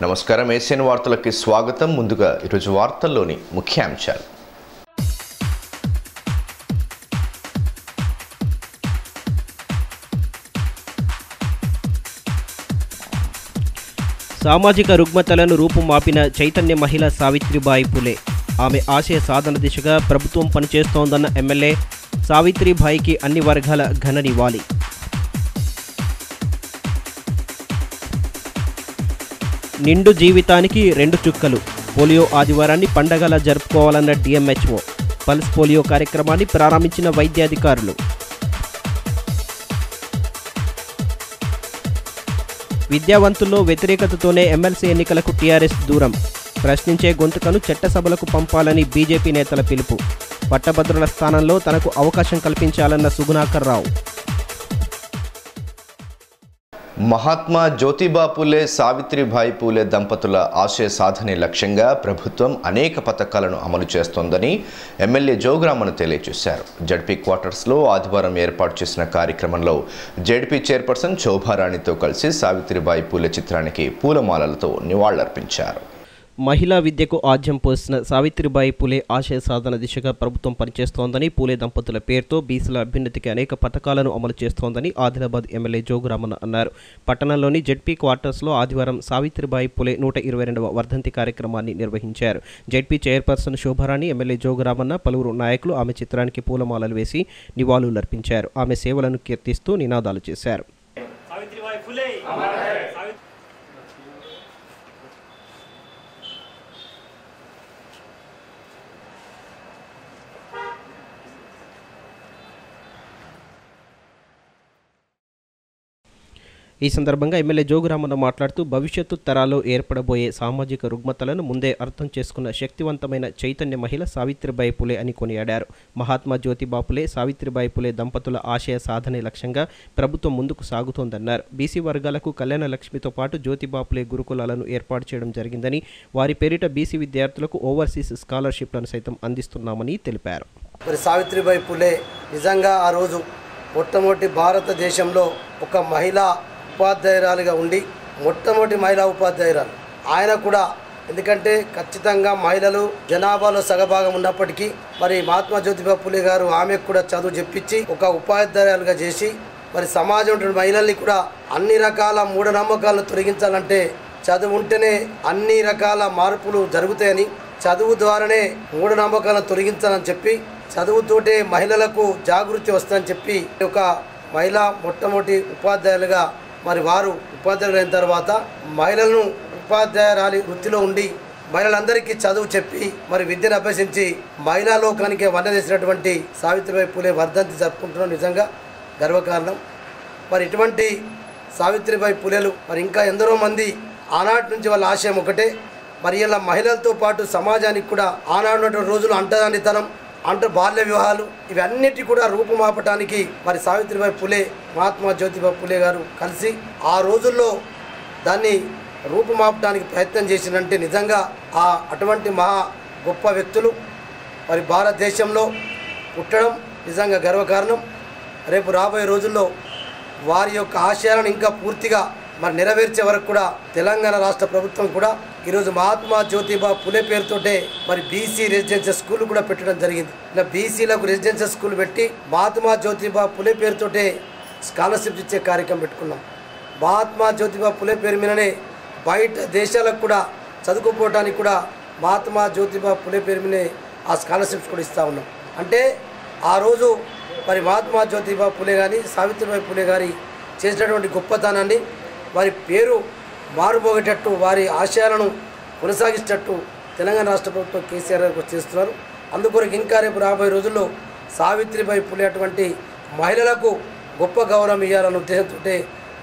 నమస్కారం ఏసియన్ వార్తలకి స్వాగతం. ముందుగా ఈరోజు వార్తల్లోని ముఖ్యాంశాలు. సామాజిక రుగ్మతలను రూపుమాపిన చైతన్య మహిళ సావిత్రిబాయి పులే. ఆమె ఆశయ సాధన దిశగా ప్రభుత్వం పనిచేస్తోందన్న ఎమ్మెల్యే. సావిత్రిబాయికి అన్ని వర్గాల ఘన నివాళి. నిండు జీవితానికి 2 చుక్కలు. పోలియో ఆదివారాన్ని పండగలా జరుపుకోవాలన్న డిఎంహెచ్ఓ. పల్స్ పోలియో కార్యక్రమాన్ని ప్రారంభించిన వైద్యాధికారులు. విద్యావంతుల్లో వ్యతిరేకతతోనే ఎమ్మెల్సీ ఎన్నికలకు టీఆర్ఎస్ దూరం. ప్రశ్నించే గొంతుకను చట్టసభలకు పంపాలని బీజేపీ నేతల పిలుపు. పట్టభద్రుల స్థానంలో తనకు అవకాశం కల్పించాలన్న సుగుణాకర్ రావు. మహాత్మా జ్యోతిబా పూలే సావిత్రిబాయి పూలే దంపతుల ఆశయ సాధనే లక్ష్యంగా ప్రభుత్వం అనేక పథకాలను అమలు చేస్తోందని ఎమ్మెల్యే జోగురామన్ తెలియజేశారు. జడ్పీ క్వార్టర్స్లో ఆదివారం ఏర్పాటు చేసిన కార్యక్రమంలో జడ్పీ చైర్పర్సన్ శోభారాణితో కలిసి సావిత్రిబాయి పూలే చిత్రానికి పూలమాలలతో నివాళులర్పించారు. మహిళా విద్యకు ఆద్యం పోసిన సావిత్రిబాయి పూలే ఆశయ సాధన దిశగా ప్రభుత్వం పనిచేస్తోందని, పూలే దంపతుల పేరుతో బీసీల అభ్యున్నతికి అనేక పథకాలను అమలు చేస్తోందని ఆదిలాబాద్ ఎమ్మెల్యే జోగురామన్ అన్నారు. పట్టణంలోని జడ్పీ క్వార్టర్స్లో ఆదివారం సావిత్రిబాయి పూలే 122వ వర్ధంతి కార్యక్రమాన్ని నిర్వహించారు. ZP chairperson Shobharani, MLA Jogu Ramanna, పలువురు నాయకులు ఆమె చిత్రానికి పూలమాలలు వేసి నివాళులర్పించారు. ఆమె సేవలను కీర్తిస్తూ నినాదాలు చేశారు. ఈ సందర్భంగా ఎమ్మెల్యే జోగురామన్న మాట్లాడుతూ భవిష్యత్తు తరాల్లో ఏర్పడబోయే సామాజిక రుగ్మతలను ముందే అర్థం చేసుకున్న శక్తివంతమైన చైతన్య మహిళ సావిత్రిబాయి పూలే అని కొనియాడారు. మహాత్మా జ్యోతిబా పూలే, సావిత్రిబాయి పూలే దంపతుల ఆశయ సాధనే లక్ష్యంగా ప్రభుత్వం ముందుకు సాగుతోందన్నారు. బీసీ వర్గాలకు కళ్యాణ లక్ష్మితో పాటు జ్యోతిబా పూలే గురుకులాలను ఏర్పాటు చేయడం జరిగిందని, వారి పేరిట బీసీ విద్యార్థులకు ఓవర్సీస్ స్కాలర్షిప్లను సైతం అందిస్తున్నామని తెలిపారు. సావిత్రిబాయి పూలే నిజంగా ఆ రోజు మొట్టమొదటి భారతదేశంలో ఒక మహిళా ఉపాధ్యాయురాలుగా ఉండి మొట్టమొదటి మహిళా ఉపాధ్యాయురాలు ఆయన కూడా. ఎందుకంటే ఖచ్చితంగా మహిళలు జనాభాలో సగభాగం ఉన్నప్పటికీ మరి మహాత్మా జ్యోతిబా పూలే గారు ఆమెకు కూడా చదువు చెప్పించి ఒక ఉపాధ్యాయులుగా చేసి మరి సమాజంలో మహిళల్ని కూడా అన్ని రకాల మూఢనమ్మకాలను తొలగించాలంటే చదువు ఉంటేనే అన్ని రకాల మార్పులు జరుగుతాయని, చదువు ద్వారానే మూఢనమ్మకాలను తొలగించాలని చెప్పి, చదువుతోటే మహిళలకు జాగృతి వస్తుందని చెప్పి ఒక మహిళా మొట్టమొదటి ఉపాధ్యాయులుగా మరి వారు ఉపాధ్యాయులు అయిన తర్వాత మహిళలను ఉపాధ్యాయురాలి వృత్తిలో ఉండి మహిళలందరికీ చదువు చెప్పి మరి విద్యను అభ్యసించి మహిళా లోకానికి వన్నదేసినటువంటి సావిత్రిబాయి పూలే వర్ధంతి జరుపుకుంటున్నాం. నిజంగా గర్వకారణం. మరి ఇటువంటి సావిత్రిబాయి పూలేలు మరి ఇంకా ఎందరో మంది ఆనాటి నుంచి వాళ్ళ ఆశయం ఒకటే. మరి ఇలా మహిళలతో పాటు సమాజానికి కూడా ఆనాడు రోజులు అంటరానితనం, బాల్య వివాహాలు ఇవన్నిటి కూడా రూపుమాపటానికి మరి సావిత్రిబాయి పూలే, మహాత్మా జ్యోతిబా పూలే గారు కలిసి ఆ రోజుల్లో దాన్ని రూపుమాపటానికి ప్రయత్నం చేసినంటే నిజంగా అటువంటి మహా గొప్ప వ్యక్తులు మరి భారతదేశంలో పుట్టడం నిజంగా గర్వకారణం. రేపు రాబోయే రోజుల్లో వారి యొక్క ఆశయాలను ఇంకా పూర్తిగా మరి నెరవేర్చే వరకు కూడా తెలంగాణ రాష్ట్ర ప్రభుత్వం కూడా ఈరోజు మహాత్మా జ్యోతిబా పూలే పేరుతోటే మరి బీసీ రెసిడెన్షియల్ స్కూల్ కూడా పెట్టడం జరిగింది. ఇలా బీసీలకు రెసిడెన్షియల్ స్కూల్ పెట్టి మహాత్మా జ్యోతిబా పూలే పేరుతోటే స్కాలర్షిప్ ఇచ్చే కార్యక్రమం పెట్టుకున్నాం. మహాత్మా జ్యోతిబా పూలే పేరు మీదనే బయట దేశాలకు కూడా చదువుకోవడానికి కూడా మహాత్మా జ్యోతిబా పూలే పేరు మీదనే ఆ స్కాలర్షిప్స్ కూడా ఇస్తూ ఉన్నాం. అంటే ఆ రోజు మరి మహాత్మా జ్యోతిబా పూలే గారి, సావిత్రిబాయి పూలే గారి చేసినటువంటి గొప్పతనాన్ని వారి పేరు మారుమోగేటట్టు, వారి ఆశయాలను కొనసాగించేటట్టు తెలంగాణ రాష్ట్ర ప్రభుత్వం కేసీఆర్ గారు చేస్తున్నారు. అందుకొరకు ఇంకా రేపు రాబోయే రోజుల్లో సావిత్రిబాయి పూలే అటువంటి మహిళలకు గొప్ప గౌరవం ఇవ్వాలన్న ఉద్దేశంతో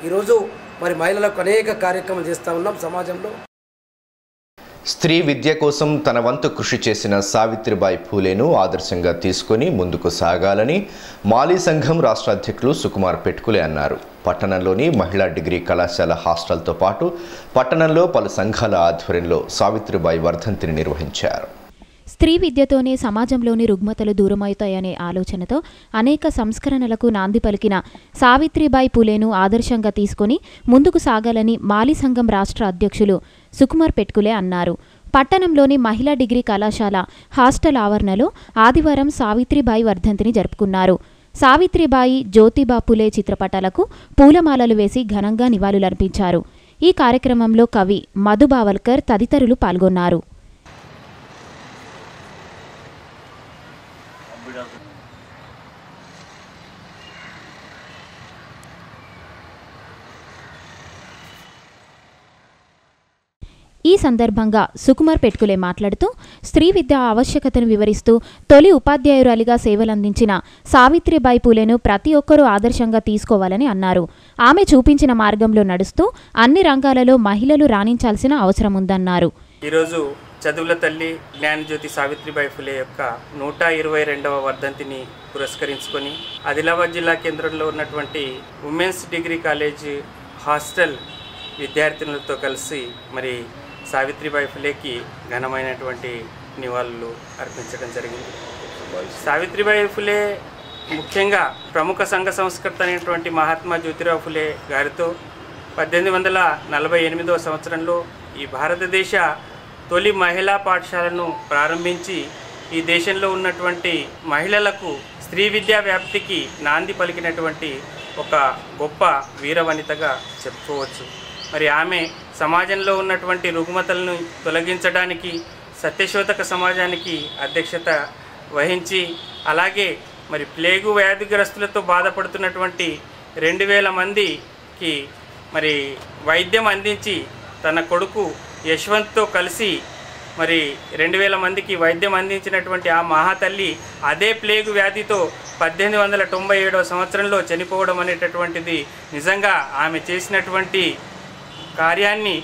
ఈరోజు మరి మహిళలకు అనేక కార్యక్రమాలు చేస్తూ ఉన్నాం సమాజంలో. స్త్రీ విద్య కోసం తన వంతు కృషి చేసిన సావిత్రిబాయి పూలేను ఆదర్శంగా తీసుకొని ముందుకు సాగాలని మాలీ సంఘం రాష్ట్ర అధ్యక్షులు సుకుమార్ పెట్టుకులే అన్నారు. పట్టణంలోని మహిళా డిగ్రీ కళాశాల హాస్టల్తో పాటు పట్టణంలో పలు సంఘాల ఆధ్వర్యంలో సావిత్రిబాయి వర్ధంతిని నిర్వహించారు. స్త్రీ విద్యతోనే సమాజంలోని రుగ్మతలు దూరమవుతాయనే ఆలోచనతో అనేక సంస్కరణలకు నాంది పలికిన సావిత్రిబాయి పూలేను ఆదర్శంగా తీసుకుని ముందుకు సాగాలని మాలి సంఘం రాష్ట్ర అధ్యక్షులు సుకుమార్ పెట్కులే అన్నారు. పట్టణంలోని మహిళా డిగ్రీ కళాశాల హాస్టల్ ఆవరణలో ఆదివారం సావిత్రిబాయి వర్ధంతిని జరుపుకున్నారు. సావిత్రిబాయి, జ్యోతిబా పూలే చిత్రపటాలకు పూలమాలలు వేసి ఘనంగా నివాళులర్పించారు. ఈ కార్యక్రమంలో కవి మధుబావల్కర్ తదితరులు పాల్గొన్నారు. ఈ సందర్భంగా సుకుమార్ పెట్కులే మాట్లాడుతూ స్త్రీ విద్య ఆవశ్యకతను వివరిస్తూ తొలి ఉపాధ్యాయురాలిగా సేవలందించిన సావిత్రిబాయి పూలేను ప్రతి ఒక్కరూ ఆదర్శంగా తీసుకోవాలని అన్నారు. ఆమె చూపించిన మార్గంలో నడుస్తూ అన్ని రంగాలలో మహిళలు రాణించాల్సిన అవసరం ఉందన్నారు. ఈరోజు చదువుల తల్లి జ్ఞానజ్యోతి సావిత్రిబాయి పూలే యొక్క 122వ వర్ధంతిని పురస్కరించుకొని ఆదిలాబాద్ జిల్లా కేంద్రంలో ఉన్నటువంటి ఉమెన్స్ డిగ్రీ కాలేజ్ హాస్టల్ విద్యార్థినులతో కలిసి మరి సావిత్రిబాయి పూలేకి ఘనమైనటువంటి నివాళులు అర్పించడం జరిగింది. సావిత్రిబాయి పూలే ముఖ్యంగా ప్రముఖ సంఘ సంస్కర్త అయినటువంటి మహాత్మా జ్యోతిరావు పూలే గారితో 1848వ సంవత్సరంలో ఈ భారతదేశ తొలి మహిళా పాఠశాలను ప్రారంభించి ఈ దేశంలో ఉన్నటువంటి మహిళలకు స్త్రీ విద్యా వ్యాప్తికి నాంది పలికినటువంటి ఒక గొప్ప వీరవనితగా చెప్పుకోవచ్చు. మరి ఆమె సమాజంలో ఉన్నటువంటి రుగ్మతలను తొలగించడానికి సత్యశోధక సమాజానికి అధ్యక్షత వహించి అలాగే మరి ప్లేగు వ్యాధిగ్రస్తులతో బాధపడుతున్నటువంటి 2000 మందికి మరి వైద్యం అందించి తన కొడుకు యశ్వంత్తో కలిసి మరి 2000 మందికి వైద్యం అందించినటువంటి ఆ మహాతల్లి అదే ప్లేగు వ్యాధితో 1897వ సంవత్సరంలో చనిపోవడం అనేటటువంటిది నిజంగా ఆమె చేసినటువంటి కార్యాన్ని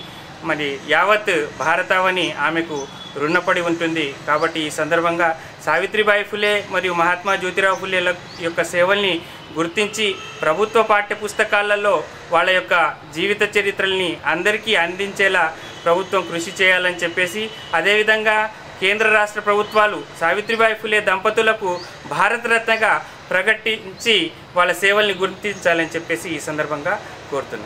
మరి యావత్ భారతావని ఆమెకు రుణపడి ఉంటుంది. కాబట్టి ఈ సందర్భంగా సావిత్రిబాయి పూలే మరియు మహాత్మా జ్యోతిరావు పూలేల యొక్క సేవల్ని గుర్తించి ప్రభుత్వ పాఠ్య పుస్తకాలలో వాళ్ళ యొక్క జీవిత చరిత్రల్ని అందరికీ అందించేలా ప్రభుత్వం కృషి చేయాలని చెప్పేసి అదేవిధంగా కేంద్ర రాష్ట్ర ప్రభుత్వాలు సావిత్రిబాయి పూలే దంపతులకు భారతరత్నగా ప్రకటించి వాళ్ళ సేవల్ని గుర్తించాలని చెప్పేసి ఈ సందర్భంగా కోరుతున్నాను.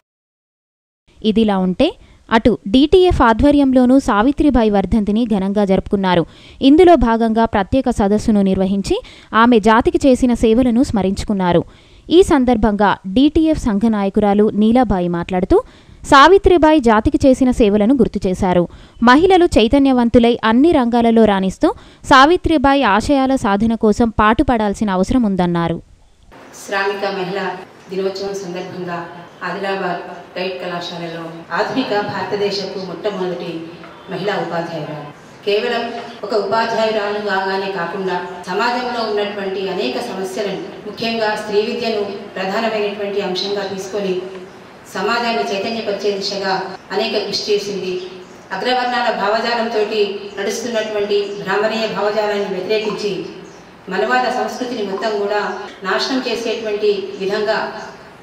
ఇదిలా ఉంటే అటు డిటిఎఫ్ ఆధ్వర్యంలోనూ సావిత్రిబాయి వర్ధంతిని ఘనంగా జరుపుకున్నారు. ఇందులో భాగంగా ప్రత్యేక సదస్సును నిర్వహించి ఆమె జాతికి చేసిన సేవలను స్మరించుకున్నారు. ఈ సందర్భంగా డిటిఎఫ్ సంఘ నాయకురాలు నీలాబాయి మాట్లాడుతూ సావిత్రిబాయి జాతికి చేసిన సేవలను గుర్తు చేశారు. మహిళలు చైతన్యవంతులై అన్ని రంగాలలో రాణిస్తూ సావిత్రిబాయి ఆశయాల సాధన కోసం పాటుపడాల్సిన అవసరం ఉందన్నారు. శ్రామిక మహిళా దినోత్సవం సందర్భంగా ఆదిలాబాద్ గైడ్ కళాశాలలో ఆధునిక భారతదేశపు మొట్టమొదటి మహిళా ఉపాధ్యాయురాలు. కేవలం ఒక ఉపాధ్యాయురాలు కాగానే కాకుండా సమాజంలో ఉన్నటువంటి అనేక సమస్యలను ముఖ్యంగా స్త్రీ విద్యను ప్రధానమైనటువంటి అంశంగా తీసుకొని సమాజాన్ని చైతన్యపరిచే దిశగా అనేక కృషి చేసింది. అగ్రవర్ణాల భావజాలంతో నడుస్తున్నటువంటి బ్రాహ్మణీయ భావజాలాన్ని వ్యతిరేకించి మనవాద సంస్కృతిని మొత్తం కూడా నాశనం చేసేటువంటి విధంగా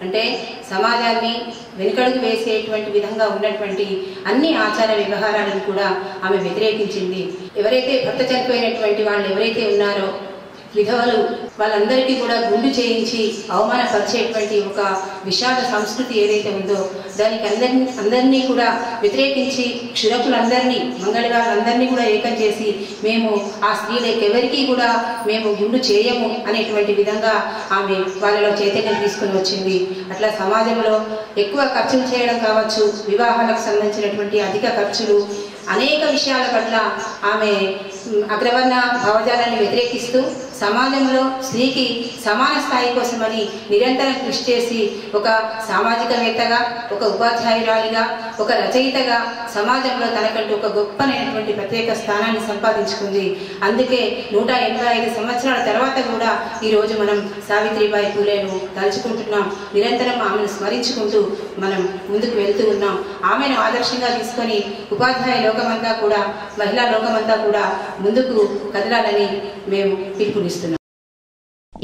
అంటే సమాజాన్ని వెనుకడుగు వేసేటువంటి విధంగా ఉన్నటువంటి అన్ని ఆచార వ్యవహారాలను కూడా ఆమె వ్యతిరేకించింది. ఎవరైతే భర్త చనిపోయినటువంటి వాళ్ళు ఎవరైతే ఉన్నారో విధవలు వాళ్ళందరికీ కూడా గుండు చేయించి అవమానపరిచేటువంటి ఒక విషాద సంస్కృతి ఏదైతే ఉందో దానికి అందరినీ కూడా వ్యతిరేకించి క్షురకులందరినీ మంగళవాళ్ళందరినీ కూడా ఏకం చేసి మేము ఆ స్త్రీలకెవరికీ కూడా మేము గుండు చేయము అనేటువంటి విధంగా ఆమె వాళ్ళలో చైతన్యం తీసుకుని వచ్చింది. అట్లా సమాజంలో ఎక్కువ ఖర్చులు చేయడం కావచ్చు, వివాహాలకు సంబంధించినటువంటి అధిక ఖర్చులు, అనేక విషయాల పట్ల ఆమె అగ్రవర్ణ భావజాలాన్ని వ్యతిరేకిస్తూ సమాజంలో స్త్రీకి సమాన స్థాయి కోసమని నిరంతరం కృషి చేసి ఒక సామాజికవేత్తగా, ఒక ఉపాధ్యాయురాలిగా, ఒక రచయితగా సమాజంలో తనకంటూ ఒక గొప్పనైనటువంటి ప్రత్యేక స్థానాన్ని సంపాదించుకుంది. అందుకే 185 సంవత్సరాల తర్వాత కూడా ఈరోజు మనం సావిత్రిబాయి పూలేను తలుచుకుంటున్నాం. నిరంతరం ఆమెను స్మరించుకుంటూ మనం ముందుకు వెళ్తూ ఉన్నాం. ఆమెను ఆదర్శంగా తీసుకొని ఉపాధ్యాయ లోకమంతా కూడా, మహిళా లోకమంతా కూడా ముందుకు కదలాలని మేము పిలుపునిస్తున్నాం.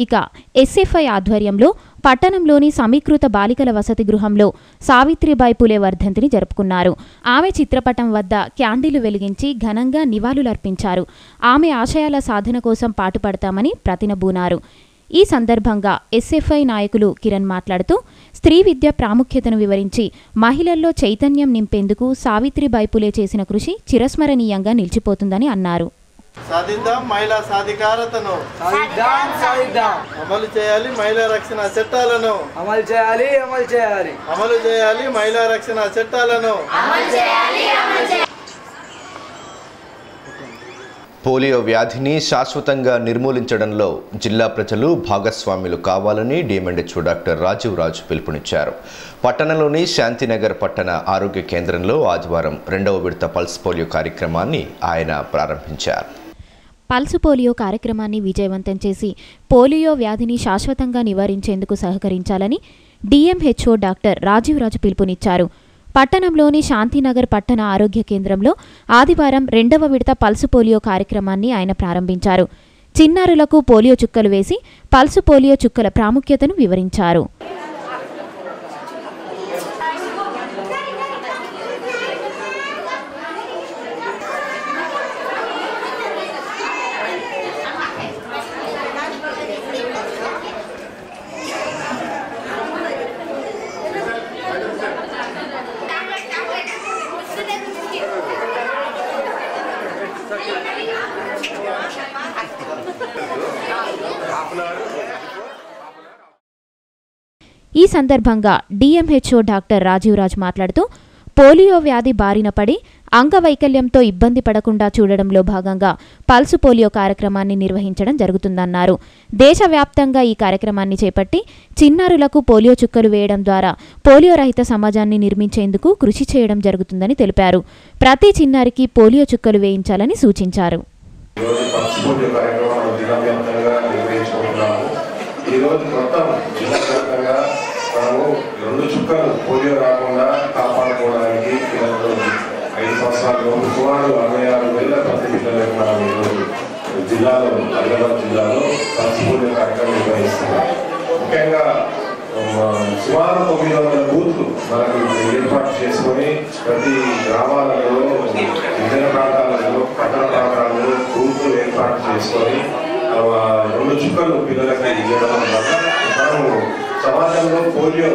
ఇక ఎస్ఎఫ్ఐ ఆధ్వర్యంలో పట్టణంలోని సమీకృత బాలికల వసతి గృహంలో సావిత్రిబాయి పూలే వర్ధంతిని జరుపుకున్నారు. ఆమె చిత్రపటం వద్ద క్యాండిళ్లు వెలిగించి ఘనంగా నివాళులర్పించారు. ఆమె ఆశయాల సాధన కోసం పాటుపడతామని ప్రతినబూనారు. ఈ సందర్భంగా ఎస్ఎఫ్ఐ నాయకులు కిరణ్ మాట్లాడుతూ స్త్రీ విద్య ప్రాముఖ్యతను వివరించి మహిళల్లో చైతన్యం నింపేందుకు సావిత్రిబాయి పూలే చేసిన కృషి చిరస్మరణీయంగా నిలిచిపోతుందని అన్నారు. సాధిద్దాం మహిళా సాధికారతను అమలు చేయాలి, మహిళా రక్షణ చట్టాలను అమలు చేయాలి మహిళా రక్షణ చట్టాలను. పోలియో వ్యాధిని శాశ్వతంగా నిర్మూలించడంలో జిల్లా ప్రజలు భాగస్వాములు కావాలని డిఎంఎండ్హెచ్ఓ డాక్టర్ రాజీవ్ రాజు పిలుపునిచ్చారు. పట్టణంలోని శాంతినగర్ పట్టణ ఆరోగ్య కేంద్రంలో ఆదివారం 2వ విడత పల్స్ పోలియో కార్యక్రమాన్ని ఆయన ప్రారంభించారు. పల్సు పోలియో కార్యక్రమాన్ని విజయవంతం చేసి పోలియో వ్యాధిని శాశ్వతంగా నివారించేందుకు సహకరించాలని డిఎంహెచ్ఓ డాక్టర్ రాజీవ్ రాజు పిలుపునిచ్చారు. పట్టణంలోని శాంతినగర్ పట్టణ ఆరోగ్య కేంద్రంలో ఆదివారం 2వ విడత పల్సు పోలియో కార్యక్రమాన్ని ఆయన ప్రారంభించారు. చిన్నారులకు పోలియో చుక్కలు వేసి పల్సు పోలియో చుక్కల ప్రాముఖ్యతను వివరించారు. ఈ సందర్భంగా డిఎంహెచ్ఓ డాక్టర్ రాజీవ్ రాజ్ మాట్లాడుతూ పోలియో వ్యాధి బారిన పడి అంగవైకల్యంతో ఇబ్బంది పడకుండా చూడడంలో భాగంగా పల్సు పోలియో కార్యక్రమాన్ని నిర్వహించడం జరుగుతుందన్నారు. దేశవ్యాప్తంగా ఈ కార్యక్రమాన్ని చేపట్టి చిన్నారులకు పోలియో చుక్కలు వేయడం ద్వారా పోలియో రహిత సమాజాన్ని నిర్మించేందుకు కృషి చేయడం జరుగుతుందని తెలిపారు. ప్రతి చిన్నారికి పోలియో చుక్కలు వేయించాలని సూచించారు. మనము 2 చుక్కలు పోలియో రాకుండా కాపాడుకోవడానికి 5 సంవత్సరాలు సుమారు 66,000 ప్రతి పిల్లలకు మనం ఈరోజు జిల్లాలో ఆదిలాబాద్ జిల్లాలో పల్స్ పోలియో కార్యక్రమం నిర్వహిస్తున్నాం. ముఖ్యంగా సుమారు 900 బూత్లు మనకు ఏర్పాటు చేసుకొని ప్రతి గ్రామాలలో, గిరిజన ప్రాంతాలలో, పట్టణ ప్రాంతాలలో బూత్లు ఏర్పాటు చేసుకొని 2 చుక్కలు పిల్లలకి ఇవ్వడం వల్ల మనము సమాజంలో పోలియో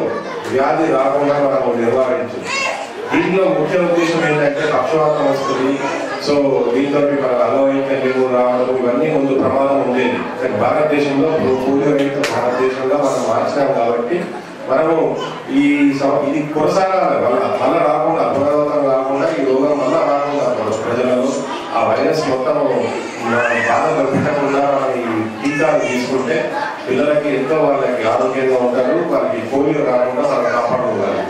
వ్యాధి రాకుండా మనము నివారించు. దీంట్లో ముఖ్య ఉద్దేశం ఏంటంటే పక్షవాతం వస్తుంది. సో దీంతో మన అంగవైకల్యం రావడం ఇవన్నీ ముందు ప్రమాదం ఉండేది. కానీ భారతదేశంలో పోలియో రహిత భారతదేశంలో మనం మార్చాం కాబట్టి మనము ఇది కొనసాగాలి. మళ్ళా రాకుండా పునరావృతం కాకుండా ఈ రోగం మళ్ళా రాకుండా ప్రజలలో ఆ వైరస్ మొత్తం బాధ పెట్టకుండా మనం ఈ టీకాలు తీసుకుంటే పిల్లలకి ఎంతో వాళ్ళకి ఆరోగ్యంగా ఉంటారు. వాళ్ళకి పోలియో రాకుండా మనం కాపాడుకోవాలి.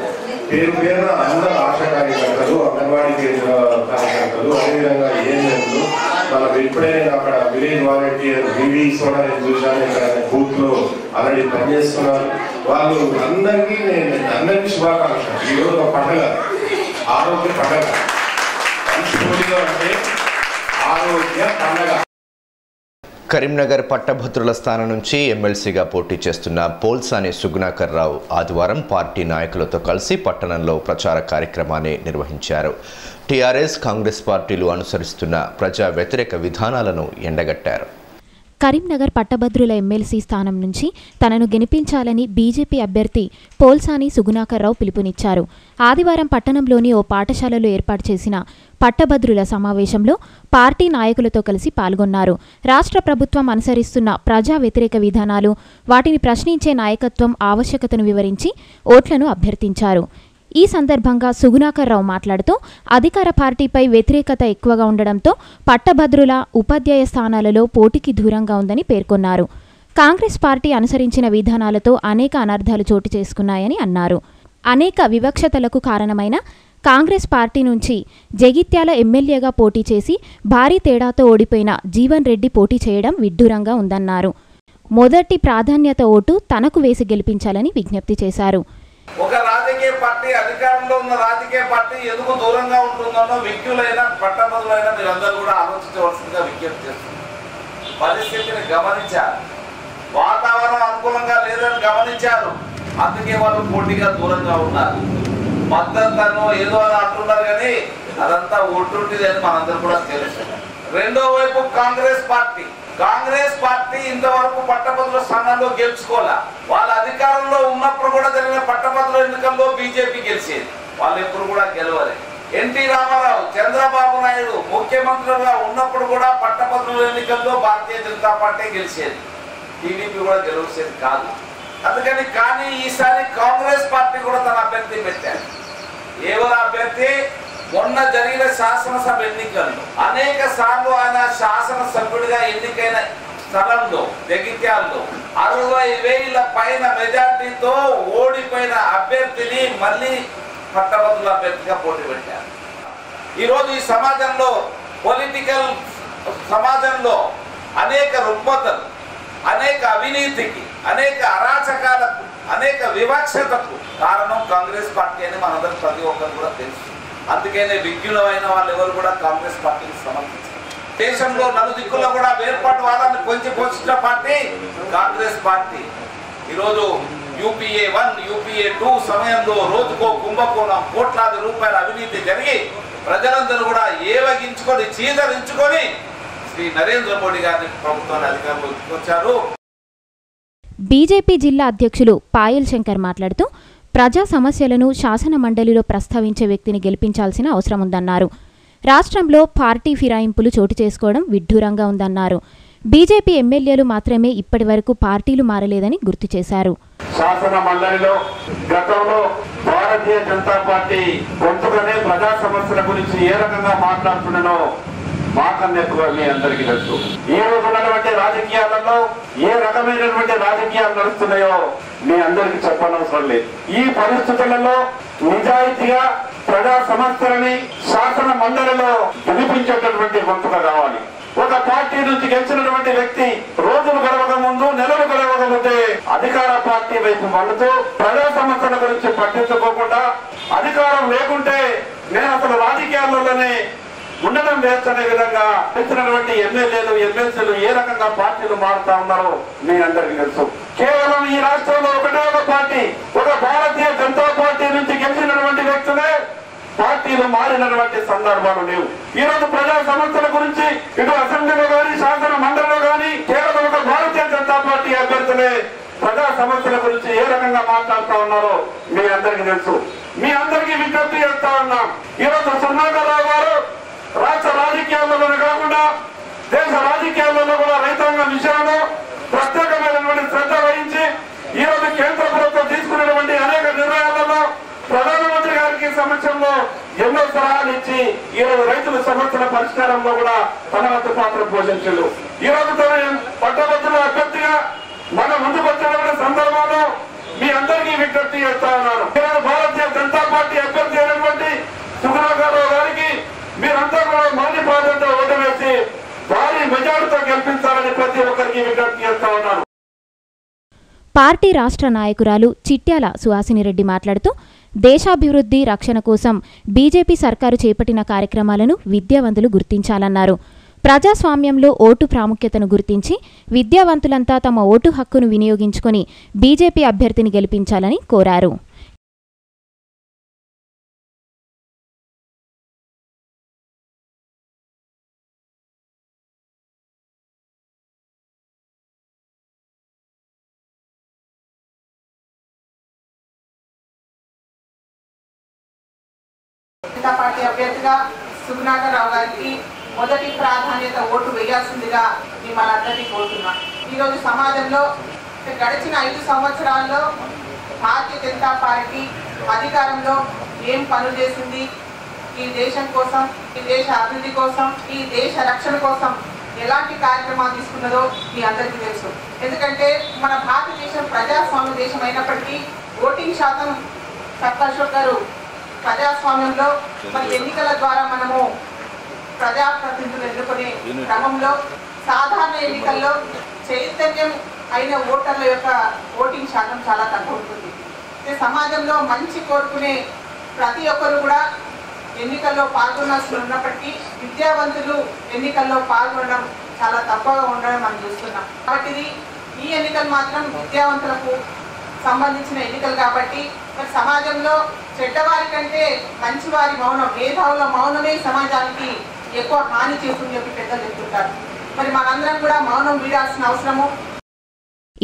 పేరున అందరూ ఆశా కార్యకర్తలు, అంగన్వాడీ కేంద్ర కార్యకర్తలు, అదేవిధంగా ఏఎన్ఎంలు, మనం ఇప్పుడే అక్కడ విలేజ్ వాలంటీర్ వివి సోడా చూశాను. ఇక్కడ బూత్ లో ఆల్రెడీ పనిచేస్తున్నారు. వాళ్ళు అందరికీ శుభాకాంక్షలు. ఈరోజు ఒక పండుగ, ఆరోగ్య పండుగ. పోలియో అంటే ఆరోగ్య పండుగ. కరీంనగర్ పట్టభద్రుల స్థానం నుంచి ఎమ్మెల్సీగా పోటీ చేస్తున్న పోల్సాని సుగుణాకర్ రావు ఆదివారం పార్టీ నాయకులతో కలిసి పట్టణంలో ప్రచార కార్యక్రమాన్ని నిర్వహించారు. టీఆర్ఎస్, కాంగ్రెస్ పార్టీలు అనుసరిస్తున్న ప్రజా వ్యతిరేక విధానాలను ఎండగట్టారు. కరీంనగర్ పట్టభద్రుల ఎమ్మెల్సీ స్థానం నుంచి తనను గెలిపించాలని బీజేపీ అభ్యర్థి పోల్సాని సుగుణాకర్ రావు పిలుపునిచ్చారు. ఆదివారం పట్టణంలోని ఓ పాఠశాలలో ఏర్పాటు చేసిన పట్టభద్రుల సమావేశంలో పార్టీ నాయకులతో కలిసి పాల్గొన్నారు. రాష్ట్ర ప్రభుత్వం అనుసరిస్తున్న ప్రజా వ్యతిరేక విధానాలు, వాటిని ప్రశ్నించే నాయకత్వం ఆవశ్యకతను వివరించి ఓట్లను అభ్యర్థించారు. ఈ సందర్భంగా సుగుణాకర్ రావు మాట్లాడుతూ అధికార పార్టీపై వ్యతిరేకత ఎక్కువగా ఉండడంతో పట్టభద్రుల ఉపాధ్యాయ స్థానాలలో పోటీకి దూరంగా ఉందని పేర్కొన్నారు. కాంగ్రెస్ పార్టీ అనుసరించిన విధానాలతో అనేక అనర్థాలు చోటు చేసుకున్నాయని అన్నారు. అనేక వివక్షతలకు కారణమైన కాంగ్రెస్ పార్టీ నుంచి జగిత్యాల ఎమ్మెల్యేగా పోటీ చేసి భారీ తేడాతో ఓడిపోయిన జీవన్ రెడ్డి పోటీ చేయడం విడ్డూరంగా ఉందన్నారు. మొదటి ప్రాధాన్యత ఓటు తనకు వేసి గెలిపించాలని విజ్ఞప్తి చేశారు. ఒక రాజకీయ పార్టీ, అధికారంలో ఉన్న రాజకీయ పార్టీ ఎందుకు దూరంగా ఉంటుందో వ్యక్తులైనా పట్టభద్రులైనా మీరందరూ కూడా ఆలోచించవలసిందిగా విజ్ఞప్తి చేస్తున్నారు. పరిస్థితిని గమనించాలి. వాతావరణం అనుకూలంగా లేదని గమనించారు. అందుకే వాళ్ళు పోటీగా దూరంగా ఉన్నారు. మద్దతను ఏదో అని అంటున్నారు కానీ అదంతా ఒట్టుంటిది అని మనందరూ కూడా తెలుసు. రెండో వైపు కాంగ్రెస్ పార్టీ ఇంతవరకు పట్టభద్రుల స్థానాల్లో గెలుచుకోలే. వాళ్ళ అధికారంలో ఉన్నప్పుడు కూడా జరిగిన పట్టభద్రుల ఎన్నికల్లో బీజేపీ గెలిచేది, వాళ్ళు ఎప్పుడు కూడా గెలవలేదు. ఎన్టీ రామారావు, చంద్రబాబు నాయుడు ముఖ్యమంత్రులుగా ఉన్నప్పుడు కూడా పట్టభద్రుల ఎన్నికల్లో భారతీయ జనతా పార్టీ గెలిచేది, టీడీపీ కూడా గెలిచేది కాదు. కానీ ఈసారి కాంగ్రెస్ పార్టీ కూడా తన అభ్యర్థి పెట్టారు. ఎవరు అభ్యర్థి? మొన్న జరిగిన శాసనసభ ఎన్నికల్లో అనేక సార్లు ఆయన శాసనసభ్యుడిగా ఎన్నికైన స్థలంలో జగిత్యాల్లో 60,000 పైన మెజార్టీతో ఓడిపోయిన అభ్యర్థిని మళ్ళీ పట్టభద్రుల అభ్యర్థిగా పోటీ పెట్టారు. ఈరోజు ఈ సమాజంలో పొలిటికల్ సమాజంలో అనేక రుగ్మతలు, అనేక అవినీతికి, అనేక అరాచకాలకు, అనేక వివక్షతకు కారణం కాంగ్రెస్ పార్టీ అని మనందరూ ప్రతి ఒక్కరు కూడా తెలుసు. అందుకనే విజ్ఞులమైన వాళ్ళు ఎవరు కూడా కాంగ్రెస్ పార్టీని సమర్థించారు. దేశంలో నలుదిక్కుల్లో కూడా వేర్పాటు వాదాన్ని పోషించిన పార్టీ కాంగ్రెస్ పార్టీ. ఈరోజు యూపీఏ 1, యూపీఏ 2 సమయంలో రోజుకో కుంభకోణం, కోట్లాది రూపాయల అవినీతి జరిగి ప్రజలందరూ కూడా ఏవగించుకొని చీదరించుకొని శ్రీ నరేంద్ర మోడీ గారిని ప్రభుత్వాన్ని అధికారంలో వచ్చారు. బీజేపీ జిల్లా అధ్యక్షులు పాయల్ శంకర్ మాట్లాడుతూ ప్రజా సమస్యలను శాసన మండలిలో ప్రస్తావించే వ్యక్తిని గెలిపించాల్సిన అవసరం ఉందన్నారు. రాష్ట్రంలో పార్టీ ఫిరాయింపులు చోటు చేసుకోవడం విడ్డూరంగా ఉందన్నారు. బీజేపీ ఎమ్మెల్యేలు మాత్రమే ఇప్పటి వరకు పార్టీలు మారలేదని గుర్తు చేశారు. శాసన మండలిలో గతంలో భారతీయ జనతా పార్టీ గొంతుగానే ప్రజా సమస్యల గురించి ఏ రకంగా మాట్లాడుతున్నానో మాకన్నా ఎక్కువ మీ అందరికీ తెలుసు. ఈ రోజు ఉన్నటువంటి రాజకీయాలలో ఏ రకమైనటువంటి రాజకీయాలు నడుస్తున్నాయో మీ అందరికీ చెప్పనవసరం లేదు. ఈ పరిస్థితులలో నిజాయితీగా ప్రజా సమస్యలని శాసన మండలిలో వినిపించేటటువంటి గొంతుగా కావాలి. ఒక పార్టీ నుంచి గెలిచినటువంటి వ్యక్తి రోజులు గడవక ముందు, నెలలు గడవక ముందే అధికార పార్టీ వైపు మళ్ళుతూ ప్రజా సమస్యల గురించి పట్టించుకోకుండా, అధికారం లేకుంటే నేను అసలు రాజకీయాల్లోనే ఉండడం వేస్తనే విధంగా తెచ్చినటువంటి ఎమ్మెల్యేలు, ఎమ్మెల్సీలు ఏ రకంగా పార్టీలు మారుతా ఉన్నారో మీ అందరికీ తెలుసు. కేవలం ఈ రాష్ట్రంలో ఒకటే ఒక పార్టీ, ఒక భారతీయ జనతా పార్టీ నుంచి గెలిచినటువంటి వ్యక్తులే పార్టీలు మారినటువంటి సందర్భాలు లేవు. ఈ రోజు ప్రజా సమస్యల గురించి ఇటు అసెంబ్లీలో కానీ శాసన మండలిలో కానీ కేవలం ఒక భారతీయ జనతా పార్టీ అభ్యర్థులే ప్రజా సమస్యల గురించి ఏ రకంగా మాట్లాడుతా ఉన్నారో మీ అందరికీ తెలుసు. మీ అందరికీ విజ్ఞప్తి చేస్తా ఉన్నాం. ఈ రోజు సుర్నాకర్రావు గారు రాష్ట్ర రాజకీయాల్లోనే కాకుండా దేశ రాజకీయాల్లో కూడా రైతాంగ విషయంలో ప్రత్యేకమైనటువంటి శ్రద్ధ వహించి ఈ రోజు కేంద్ర ప్రభుత్వం తీసుకున్నటువంటి అనేక నిర్ణయాలలో ప్రధానమంత్రి గారికి సమక్షంలో ఎన్నో సలహాలు ఇచ్చి ఈ రోజు రైతుల సమస్యల పరిష్కారంలో కూడా తన వంతు పాత్ర పోషించారు. ఈ రోజు పట్టభద్రుల అభ్యర్థిగా మన ముందుకు వచ్చినటువంటి సందర్భంలో మీ అందరికీ విజ్ఞప్తి చేస్తా ఉన్నారు. ఈరోజు భారతీయ జనతా పార్టీ అభ్యర్థి అయినటువంటి సుబ్రహ్మణ్యరావు గారికి మీరంతా కూడా మౌని ప్రాధాన్యత ఓటు వేసి భారీ మెజారిటీతో గెలిపించాలని ప్రతి ఒక్కరికి విజ్ఞప్తి చేస్తా ఉన్నారు. పార్టీ రాష్ట్ర నాయకురాలు చిట్యాల సుహాసినిరెడ్డి మాట్లాడుతూ దేశాభివృద్ధి, రక్షణ కోసం బీజేపీ సర్కారు చేపట్టిన కార్యక్రమాలను విద్యావంతులు గుర్తించాలన్నారు. ప్రజాస్వామ్యంలో ఓటు ప్రాముఖ్యతను గుర్తించి విద్యావంతులంతా తమ ఓటు హక్కును వినియోగించుకుని బీజేపీ అభ్యర్థిని గెలిపించాలని కోరారు. జనతా పార్టీ అభ్యర్థిగా సుబ్రహ్మణ్యరావు గారికి మొదటి ప్రాధాన్యత ఓటు వేయాల్సిందిగా మిమ్మల్ని అందరినీ కోరుతున్నాం. ఈరోజు సమాజంలో గడిచిన 5 సంవత్సరాల్లో భారతీయ జనతా పార్టీ అధికారంలో ఏం పనులు చేసింది, ఈ దేశం కోసం, ఈ దేశ అభివృద్ధి కోసం, ఈ దేశ రక్షణ కోసం ఎలాంటి కార్యక్రమాలు తీసుకున్నదో మీ అందరికీ తెలుసు. ఎందుకంటే మన భారతదేశం ప్రజాస్వామ్య దేశం అయినప్పటికీ ఓటింగ్ శాతం సర్కార్ గారు ప్రజాస్వామ్యంలో మరి ఎన్నికల ద్వారా మనము ప్రజాప్రతినిధులు ఎన్నుకునే క్రమంలో సాధారణ ఎన్నికల్లో చైతన్యం అయిన ఓటర్ల యొక్క ఓటింగ్ శాతం చాలా తక్కువ ఉంటుంది. సమాజంలో మంచి కోరుకునే ప్రతి ఒక్కరు కూడా ఎన్నికల్లో పాల్గొనాల్సి ఉన్నప్పటికీ విద్యావంతులు ఎన్నికల్లో పాల్గొనడం చాలా తక్కువగా ఉండడం మనం చూస్తున్నాం. కాబట్టి ఇది ఈ ఎన్నికలు మాత్రం విద్యావంతులకు సంబంధించిన ఎన్నికలు కాబట్టి మరి సమాజంలో చెడ్డవారి కంటే మంచివారి మౌనం, మేధావుల మౌనమే సమాజానికి ఎక్కువ హాని చేస్తుంది చెప్పి పెద్దలు చెప్తుంటారు. మరి మనందరం కూడా మౌనం వీడాల్సిన అవసరము.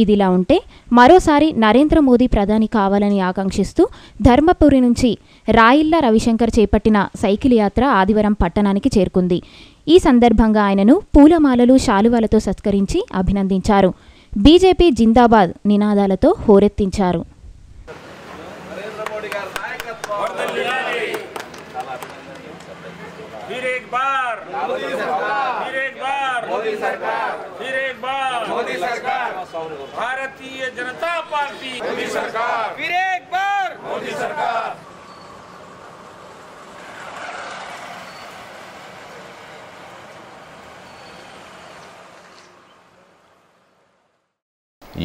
ఇదిలా ఉంటే మరోసారి నరేంద్ర మోదీ ప్రధాని కావాలని ఆకాంక్షిస్తూ ధర్మపురి నుంచి రాయిల్లా రవిశంకర్ చేపట్టిన సైకిల్ యాత్ర ఆదివారం పట్టణానికి చేరుకుంది. ఈ సందర్భంగా ఆయనను పూలమాలలు, శాలువాలతో సత్కరించి అభినందించారు. బీజేపీ జిందాబాద్ నినాదాలతో హోరెత్తించారు. भारतीय जनता पार्टी मोदी सरकार, फिर एक बार मोदी सरकार.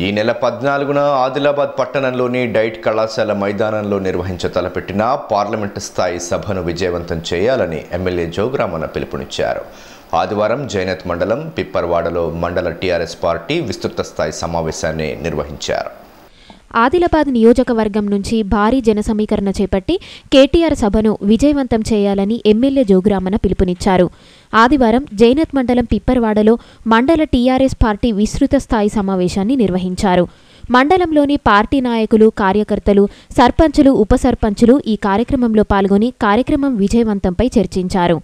ఈ నెల 14న ఆదిలాబాద్ పట్టణంలోని డైట్ కళాశాల మైదానంలో నిర్వహించ తలపెట్టిన పార్లమెంటు స్థాయి సభను విజయవంతం చేయాలని ఎమ్మెల్యే జోగురామన్న పిలుపునిచ్చారు. ఆదివారం జైనత్ మండలం పిప్పర్వాడలో మండల టీఆర్ఎస్ పార్టీ విస్తృత స్థాయి సమావేశాన్ని నిర్వహించారు. ఆదిలాబాద్ నియోజకవర్గం నుంచి భారీ జనసమీకరణ చేపట్టి కేటీఆర్ సభను విజయవంతం చేయాలని ఎమ్మెల్యే జోగురామన్న పిలుపునిచ్చారు. ఆదివారం జైనత్ మండలం పిప్పర్వాడలో మండల టీఆర్ఎస్ పార్టీ విస్తృత స్థాయి సమావేశాన్ని నిర్వహించారు. మండలంలోని పార్టీ నాయకులు, కార్యకర్తలు, సర్పంచులు, ఉప సర్పంచులు ఈ కార్యక్రమంలో పాల్గొని కార్యక్రమం విజయవంతంపై చర్చించారు.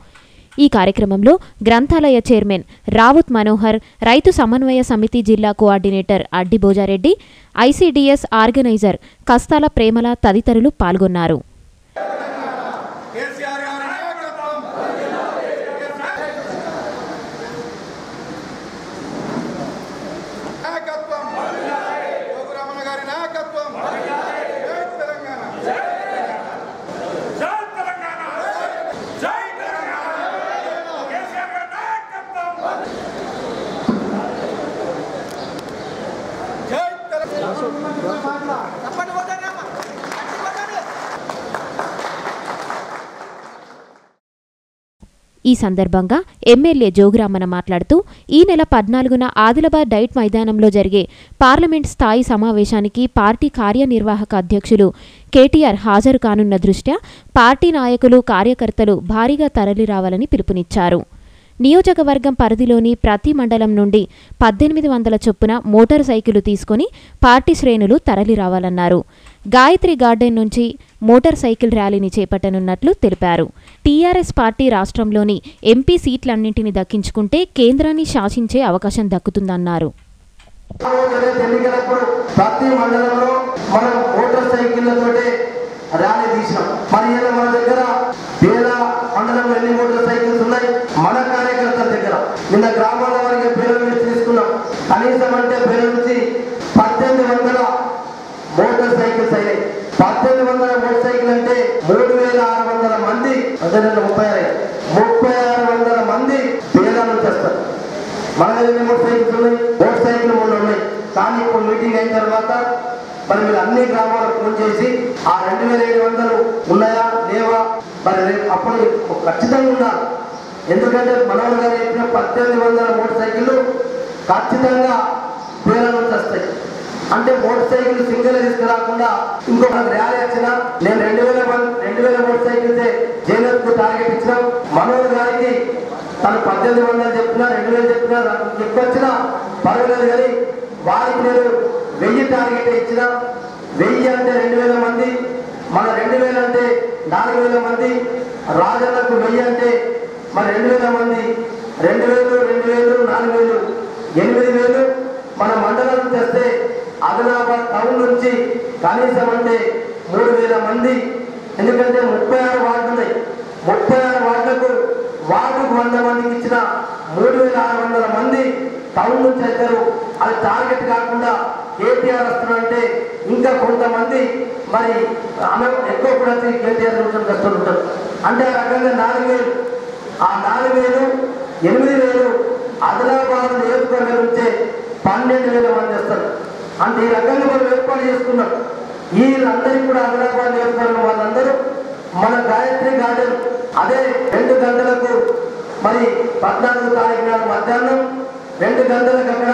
ఈ కార్యక్రమంలో గ్రంథాలయ చైర్మన్ రావుత్ మనోహర్, రైతు సమన్వయ సమితి జిల్లా coordinator Addi Bhojareddy, ICDS organiser Kastala Premala తదితరులు పాల్గొన్నారు. ఈ సందర్భంగా ఎమ్మెల్యే జోగురామన్న మాట్లాడుతూ ఈ నెల 14న ఆదిలాబాద్ డైట్ మైదానంలో జరిగే పార్లమెంట్ స్థాయి సమావేశానికి పార్టీ కార్యనిర్వాహక అధ్యక్షులు కేటీఆర్ హాజరు కానున్న దృష్ట్యా పార్టీ నాయకులు, కార్యకర్తలు భారీగా తరలిరావాలని పిలుపునిచ్చారు. నియోజకవర్గం పరిధిలోని ప్రతి మండలం నుండి 1800 చొప్పున మోటార్ సైకిలు తీసుకుని పార్టీ శ్రేణులు తరలిరావాలన్నారు. గాయత్రి గార్డెన్ నుంచి మోటార్ సైకిల్ ర్యాలీని చేపట్టనున్నట్లు తెలిపారు. టీఆర్ఎస్ పార్టీ రాష్ట్రంలోని ఎంపీ సీట్లన్నింటినీ దక్కించుకుంటే కేంద్రాన్ని శాసించే అవకాశం దక్కుతుందన్నారు. ర్యాలీ తీసినాం. మరి మన దగ్గర పేద మండలంలో ఎన్ని మోటార్ సైకిల్స్ ఉన్నాయి? మన కార్యకర్తల దగ్గర నిన్న గ్రామాల వారికి పేరు నుంచి తీసుకున్నాం. కనీసం అంటే పేరు నుంచి 1800 మోటార్ సైకిల్స్ అయినాయి. 1800 మోటార్ సైకిల్ అంటే 3600 మంది, అంటే 3600 మంది పేద నుంచి వస్తారు. మన దగ్గర మోటార్ సైకిల్స్ ఉన్నాయి, మోటార్ సైకిల్ 3 ఉన్నాయి. కానీ ఇప్పుడు మీటింగ్ అయిన తర్వాత మరి మీరు అన్ని గ్రామాలకు ఫోన్ చేసి ఆ 2700 ఉన్నాయా లేవా మరి అప్పుడు ఖచ్చితంగా ఉండాలి. ఎందుకంటే మనోహర్ గారు చెప్పిన 1800 మోటార్ సైకిళ్ళు ఖచ్చితంగా పేద నుంచి వస్తాయి. అంటే మోటార్ సైకిల్ సింగిల్ తీసుకురాకుండా ఇంకొక ర్యాలీ వచ్చినా నేను 2000 మోటార్ సైకిల్సే జైనత్కు టార్గెట్ ఇచ్చినాం. మనోహర్ గారికి తను 1800 చెప్పినా 2000 చెప్పినా చెప్పొచ్చినా పర్వాలేదు, కానీ వారికి నేను 1000 టార్గెట్ ఇచ్చిన. 1000 అంటే 2000 మంది, మన 2000 అంటే 4000 మంది, రాజన్నకు 1000 అంటే మన 2000 మంది, 2000 4000 8000 మన మండలం తెస్తే ఆదిలాబాద్ టౌన్ నుంచి కనీసం అంటే 3000 మంది. ఎందుకంటే 36 వార్డులు ఉన్నాయి. 36 వార్డులకు వార్డుకు 100 మందికి ఇచ్చిన 3600 మంది టౌన్ నుంచి వచ్చారు. అది టార్గెట్ కాకుండా కేటీఆర్ వస్తున్నారంటే ఇంకా కొంతమంది మరి ఆమె ఎక్కువ కూడా కేటీఆర్ కష్టపడుతారు. అంటే ఆ రకంగా 4000, ఆ 4000 8000 ఆదిలాబాద్ నియోజకవర్గం నుంచే 12000 మంది వస్తారు. అంటే ఈ రకంగా మనం ఏర్పాటు చేసుకున్నాం. వీళ్ళందరికీ కూడా ఆదిలాబాద్ నియోజకవర్గం వాళ్ళందరూ మన గాయత్రి గార్డెన్ అదే 2 గంటలకు మరి 14వ తారీఖు నాడు మధ్యాహ్నం 2 గంటలకు అక్కడ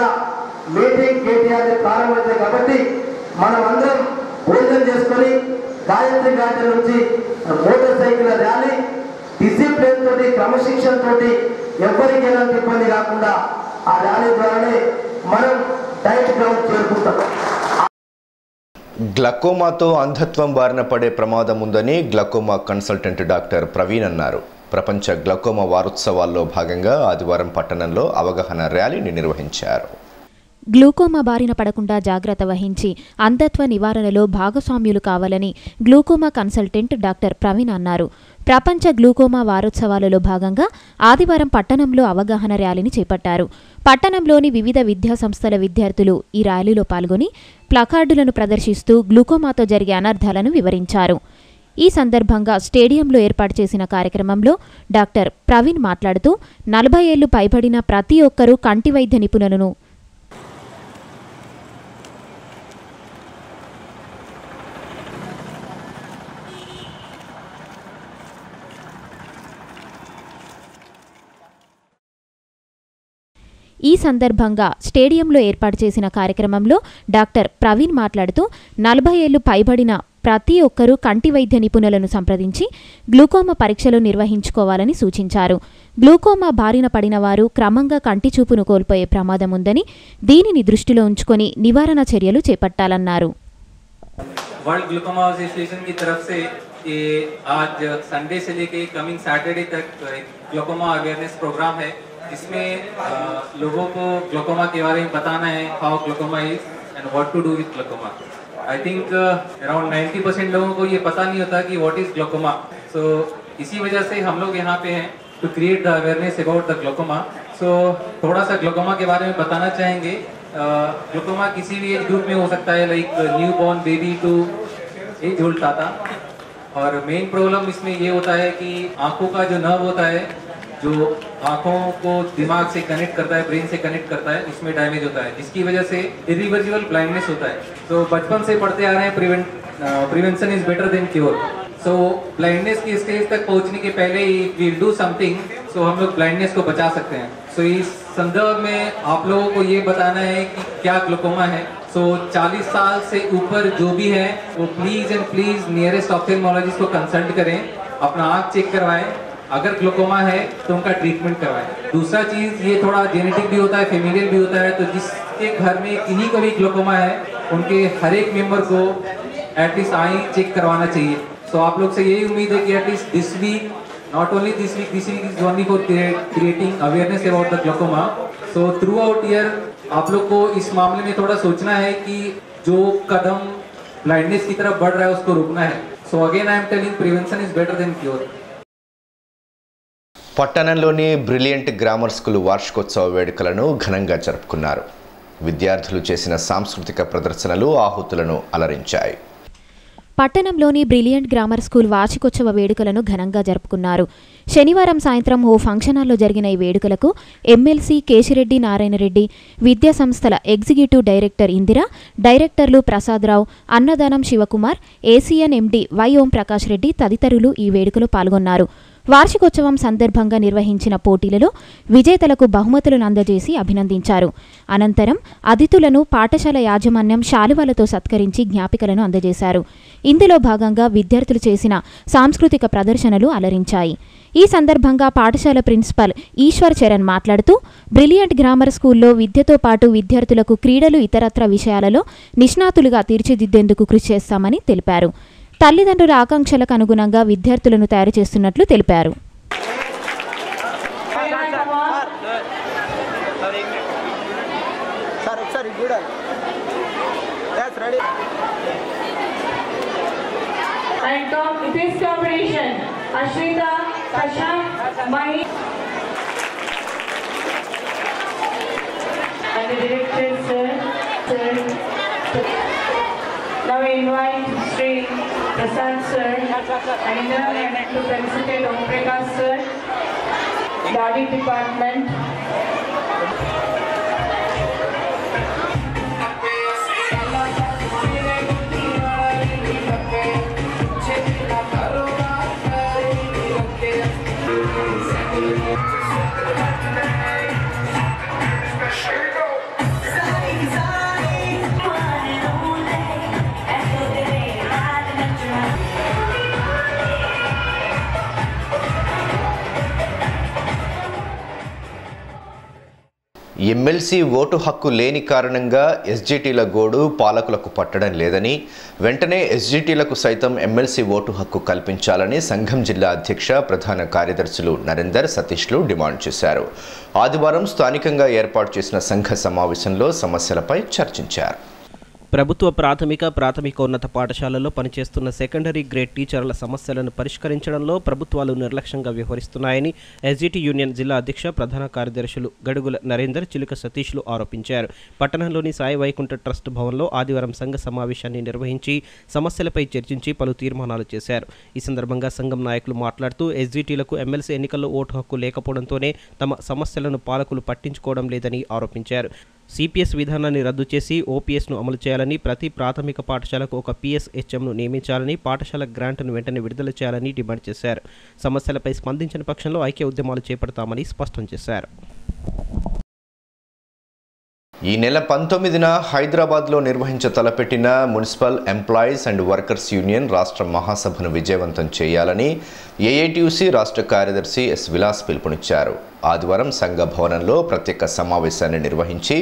మీటింగ్ కేటీఆర్ ప్రారంభమవుతాయి కాబట్టి మనం అందరం భోజనం చేసుకొని గాయత్రి గార్డెన్ నుంచి మోటార్ సైకిల్ ర్యాలీ డిసిప్లిన్ తోటి క్రమశిక్షణ తోటి ఎవరికి ఎలాంటి ఇబ్బంది కాకుండా ఆ ర్యాలీ ద్వారానే మనం డైట్ గ్రౌండ్ చేరుకుంటాం. గ్లకోమాతో అంధత్వం బారిన పడే ప్రమాదం ఉందని గ్లకోమా కన్సల్టెంట్ డాక్టర్ ప్రవీణ్ అన్నారు. ప్రపంచ గ్లకోమా వారోత్సవాల్లో భాగంగా ఆదివారం పట్టణంలో అవగాహన ర్యాలీని నిర్వహించారు. గ్లూకోమా బారిన పడకుండా జాగ్రత్త వహించి అంధత్వ నివారణలో భాగస్వామ్యులు కావాలని గ్లూకోమా కన్సల్టెంట్ డాక్టర్ ప్రవీణ్ అన్నారు. ప్రపంచ గ్లూకోమా వారోత్సవాలలో భాగంగా ఆదివారం పట్టణంలో అవగాహన ర్యాలీని చేపట్టారు. పట్టణంలోని వివిధ విద్యాసంస్థల విద్యార్థులు ఈ ర్యాలీలో పాల్గొని ప్లకార్డులను ప్రదర్శిస్తూ గ్లూకోమాతో జరిగే అనర్థాలను వివరించారు. ఈ సందర్భంగా స్టేడియంలో ఏర్పాటు చేసిన కార్యక్రమంలో డాక్టర్ ప్రవీణ్ మాట్లాడుతూ 40 ఏళ్లు పైబడిన ప్రతి ఒక్కరూ కంటి వైద్య నిపుణులను ఈ సందర్భంగా స్టేడియంలో ఏర్పాటు చేసిన కార్యక్రమంలో డాక్టర్ ప్రవీణ్ మాట్లాడుతూ 40 ఏళ్లు పైబడిన ప్రతి ఒక్కరూ కంటి వైద్య నిపుణులను సంప్రదించి గ్లూకోమా పరీక్షలు నిర్వహించుకోవాలని సూచించారు. గ్లూకోమా బారిన పడిన వారు క్రమంగా కంటి చూపును కోల్పోయే ప్రమాదం ఉందని దీనిని దృష్టిలో ఉంచుకొని నివారణ చర్యలు చేపట్టాలన్నారు. वर्ल्ड ग्लूकोमा एसोसिएशन की तरफ से ये आज संडे से लेके कमिंग सैटरडे तक ग्लूकोमा अवेयरनेस प्रोग्राम है. इसमें लोगों को ग्लूकोमा के बारे में बताना है, how glaucoma is and what to do with glaucoma. I think around 90% लोगों को ये पता नहीं होता कि व्हाट इज ग्लूकोमा. सो इसी वजह से हम लोग यहाँ पे हैं to create the awareness about the glaucoma. So थोड़ा सा ग्लूकोमा के बारे में बताना चाहेंगे. ग्लूकोमा किसी भी एज ग्रुप में हो सकता है, like newborn baby to age old टाटा. और मेन प्रॉब्लम इसमें ये होता है कि आंखों का जो नर्व होता है, जो आंखों को दिमाग से कनेक्ट करता है, ब्रेन से कनेक्ट करता है, उसमें डैमेज होता है, जिसकी वजह से इरिवर्सिबल ब्लाइंडनेस होता है. तो बचपन से पढ़ते आ रहे हैं prevention is better than cure. So blindness की स्टेज तक पहुंचने के पहले ही विल डू समथिंग, सो हम लोग ब्लाइंडनेस को बचा सकते हैं. सो इस संदर्भ में आप लोगों को ये बताना है कि क्या ग्लूकोमा है. सो 40 साल से ऊपर जो भी है वो please and please nearest ophthalmologist को कंसल्ट करें, अपना आँख चेक करवाएं. अगर ग्लूकोमा है तो उनका ट्रीटमेंट करवाएं. दूसरा चीज़ ये थोड़ा जेनेटिक भी होता है, फेमिलियल भी होता है. तो जिसके घर में किन्हीं को भी ग्लूकोमा है उनके हर एक मेंबर को एटलीस्ट आई चेक करवाना चाहिए. सो आप लोग से यही उम्मीद है कि at least this week, not only this week is only for creating awareness about the glaucoma. So throughout year आप लोग को इस मामले में थोड़ा सोचना है कि जो कदम ब्लाइंडनेस की तरफ बढ़ रहा है उसको रोकना है. So again I am telling prevention is better than cure. పట్టణంలోని బ్రిలియంట్ గ్రామర్ స్కూల్ వార్షికోత్సవ వేడుకలను ఘనంగా జరుపుకున్నారు. విద్యార్థులు చేసిన సాంస్కృతిక ప్రదర్శనలు ఆహుతులను అలరించాయి. పట్టణంలోని బ్రిలియంట్ గ్రామర్ స్కూల్ వార్షికోత్సవ వేడుకలను ఘనంగా జరుపుకున్నారు. శనివారం సాయంత్రం ఓ ఫంక్షన్ హాల్లో జరిగిన ఈ వేడుకలకు ఎమ్మెల్సీ కేశిరెడ్డి నారాయణరెడ్డి, విద్యా సంస్థల ఎగ్జిక్యూటివ్ డైరెక్టర్ ఇందిర, డైరెక్టర్లు ప్రసాదరావు, అన్నదానం Shivakumar, ACN MD why Om Prakash Reddy తదితరులు ఈ వేడుకలో పాల్గొన్నారు. వార్షికోత్సవం సందర్భంగా నిర్వహించిన పోటీలలో విజేతలకు బహుమతులను అందజేసి అభినందించారు. అనంతరం అతిథులను పాఠశాల యాజమాన్యం శాలువాలతో సత్కరించి జ్ఞాపికలను అందజేశారు. ఇందులో భాగంగా విద్యార్థులు చేసిన సాంస్కృతిక ప్రదర్శనలు అలరించాయి. ఈ సందర్భంగా పాఠశాల ప్రిన్సిపల్ ఈశ్వర్ చరణ్ మాట్లాడుతూ బ్రిలియంట్ గ్రామర్ స్కూల్లో విద్యతో పాటు విద్యార్థులకు క్రీడలు, ఇతరత్ర విషయాలలో నిష్ణాతులుగా తీర్చిదిద్దేందుకు కృషి చేస్తామని తెలిపారు. తల్లిదండ్రుల ఆకాంక్షలకు అనుగుణంగా విద్యార్థులను తయారు చేస్తున్నట్లు తెలిపారు. Now we invite Sri Prasad sir and Indira to felicitate Om Prakash sir, the audit department. MLC vote హక్కు లేని కారణంగా ఎస్జిటిల గోడు పాలకులకు పట్టడం లేదని, వెంటనే ఎస్జిటిలకు సైతం ఎమ్మెల్సీ ఓటు హక్కు కల్పించాలని సంఘం జిల్లా అధ్యక్ష ప్రధాన కార్యదర్శులు నరేందర్, సతీష్లు డిమాండ్ చేశారు. ఆదివారం స్థానికంగా ఏర్పాటు చేసిన సంఘ సమావేశంలో సమస్యలపై చర్చించారు. ప్రభుత్వ ప్రాథమికోన్నత పాఠశాలల్లో పనిచేస్తున్న సెకండరీ గ్రేడ్ టీచర్ల సమస్యలను పరిష్కరించడంలో ప్రభుత్వాలు నిర్లక్ష్యంగా వ్యవహరిస్తున్నాయని ఎస్జిటి యూనియన్ జిల్లా అధ్యక్ష ప్రధాన కార్యదర్శులు గడుగుల నరేందర్, చిలుక సతీష్లు ఆరోపించారు. పట్టణంలోని సాయి వైకుంఠ ట్రస్ట్ భవన్లో ఆదివారం సంఘ సమావేశాన్ని నిర్వహించి సమస్యలపై చర్చించి పలు తీర్మానాలు చేశారు. ఈ సందర్భంగా సంఘం నాయకులు మాట్లాడుతూ ఎస్జిటిలకు ఎమ్మెల్సీ ఎన్నికల్లో ఓటు హక్కు లేకపోవడంతోనే తమ సమస్యలను పాలకులు పట్టించుకోవడం లేదని ఆరోపించారు. సిపిఎస్ విధానాన్ని రద్దు చేసి ఓపీఎస్ను అమలు చేయాలని, ప్రతి ప్రాథమిక పాఠశాలకు ఒక పిఎస్హెచ్ఎంను నియమించాలని, పాఠశాల గ్రాంట్ను వెంటనే విడుదల చేయాలని డిమాండ్ చేశారు. సమస్యలపై స్పందించిన పక్షంలో ఐక్య ఉద్యమాలు చేపడతామని స్పష్టం చేశారు. ఈ నెల 19న హైదరాబాద్లో తలపెట్టిన municipal employees and workers union రాష్ట్ర మహాసభను విజయవంతం చేయాలని ఏఐటియుసి రాష్ట్ర కార్యదర్శి ఎస్ విలాస్ పిలుపునిచ్చారు. ఆదివారం సంఘ భవనంలో ప్రత్యేక సమావేశాన్ని నిర్వహించి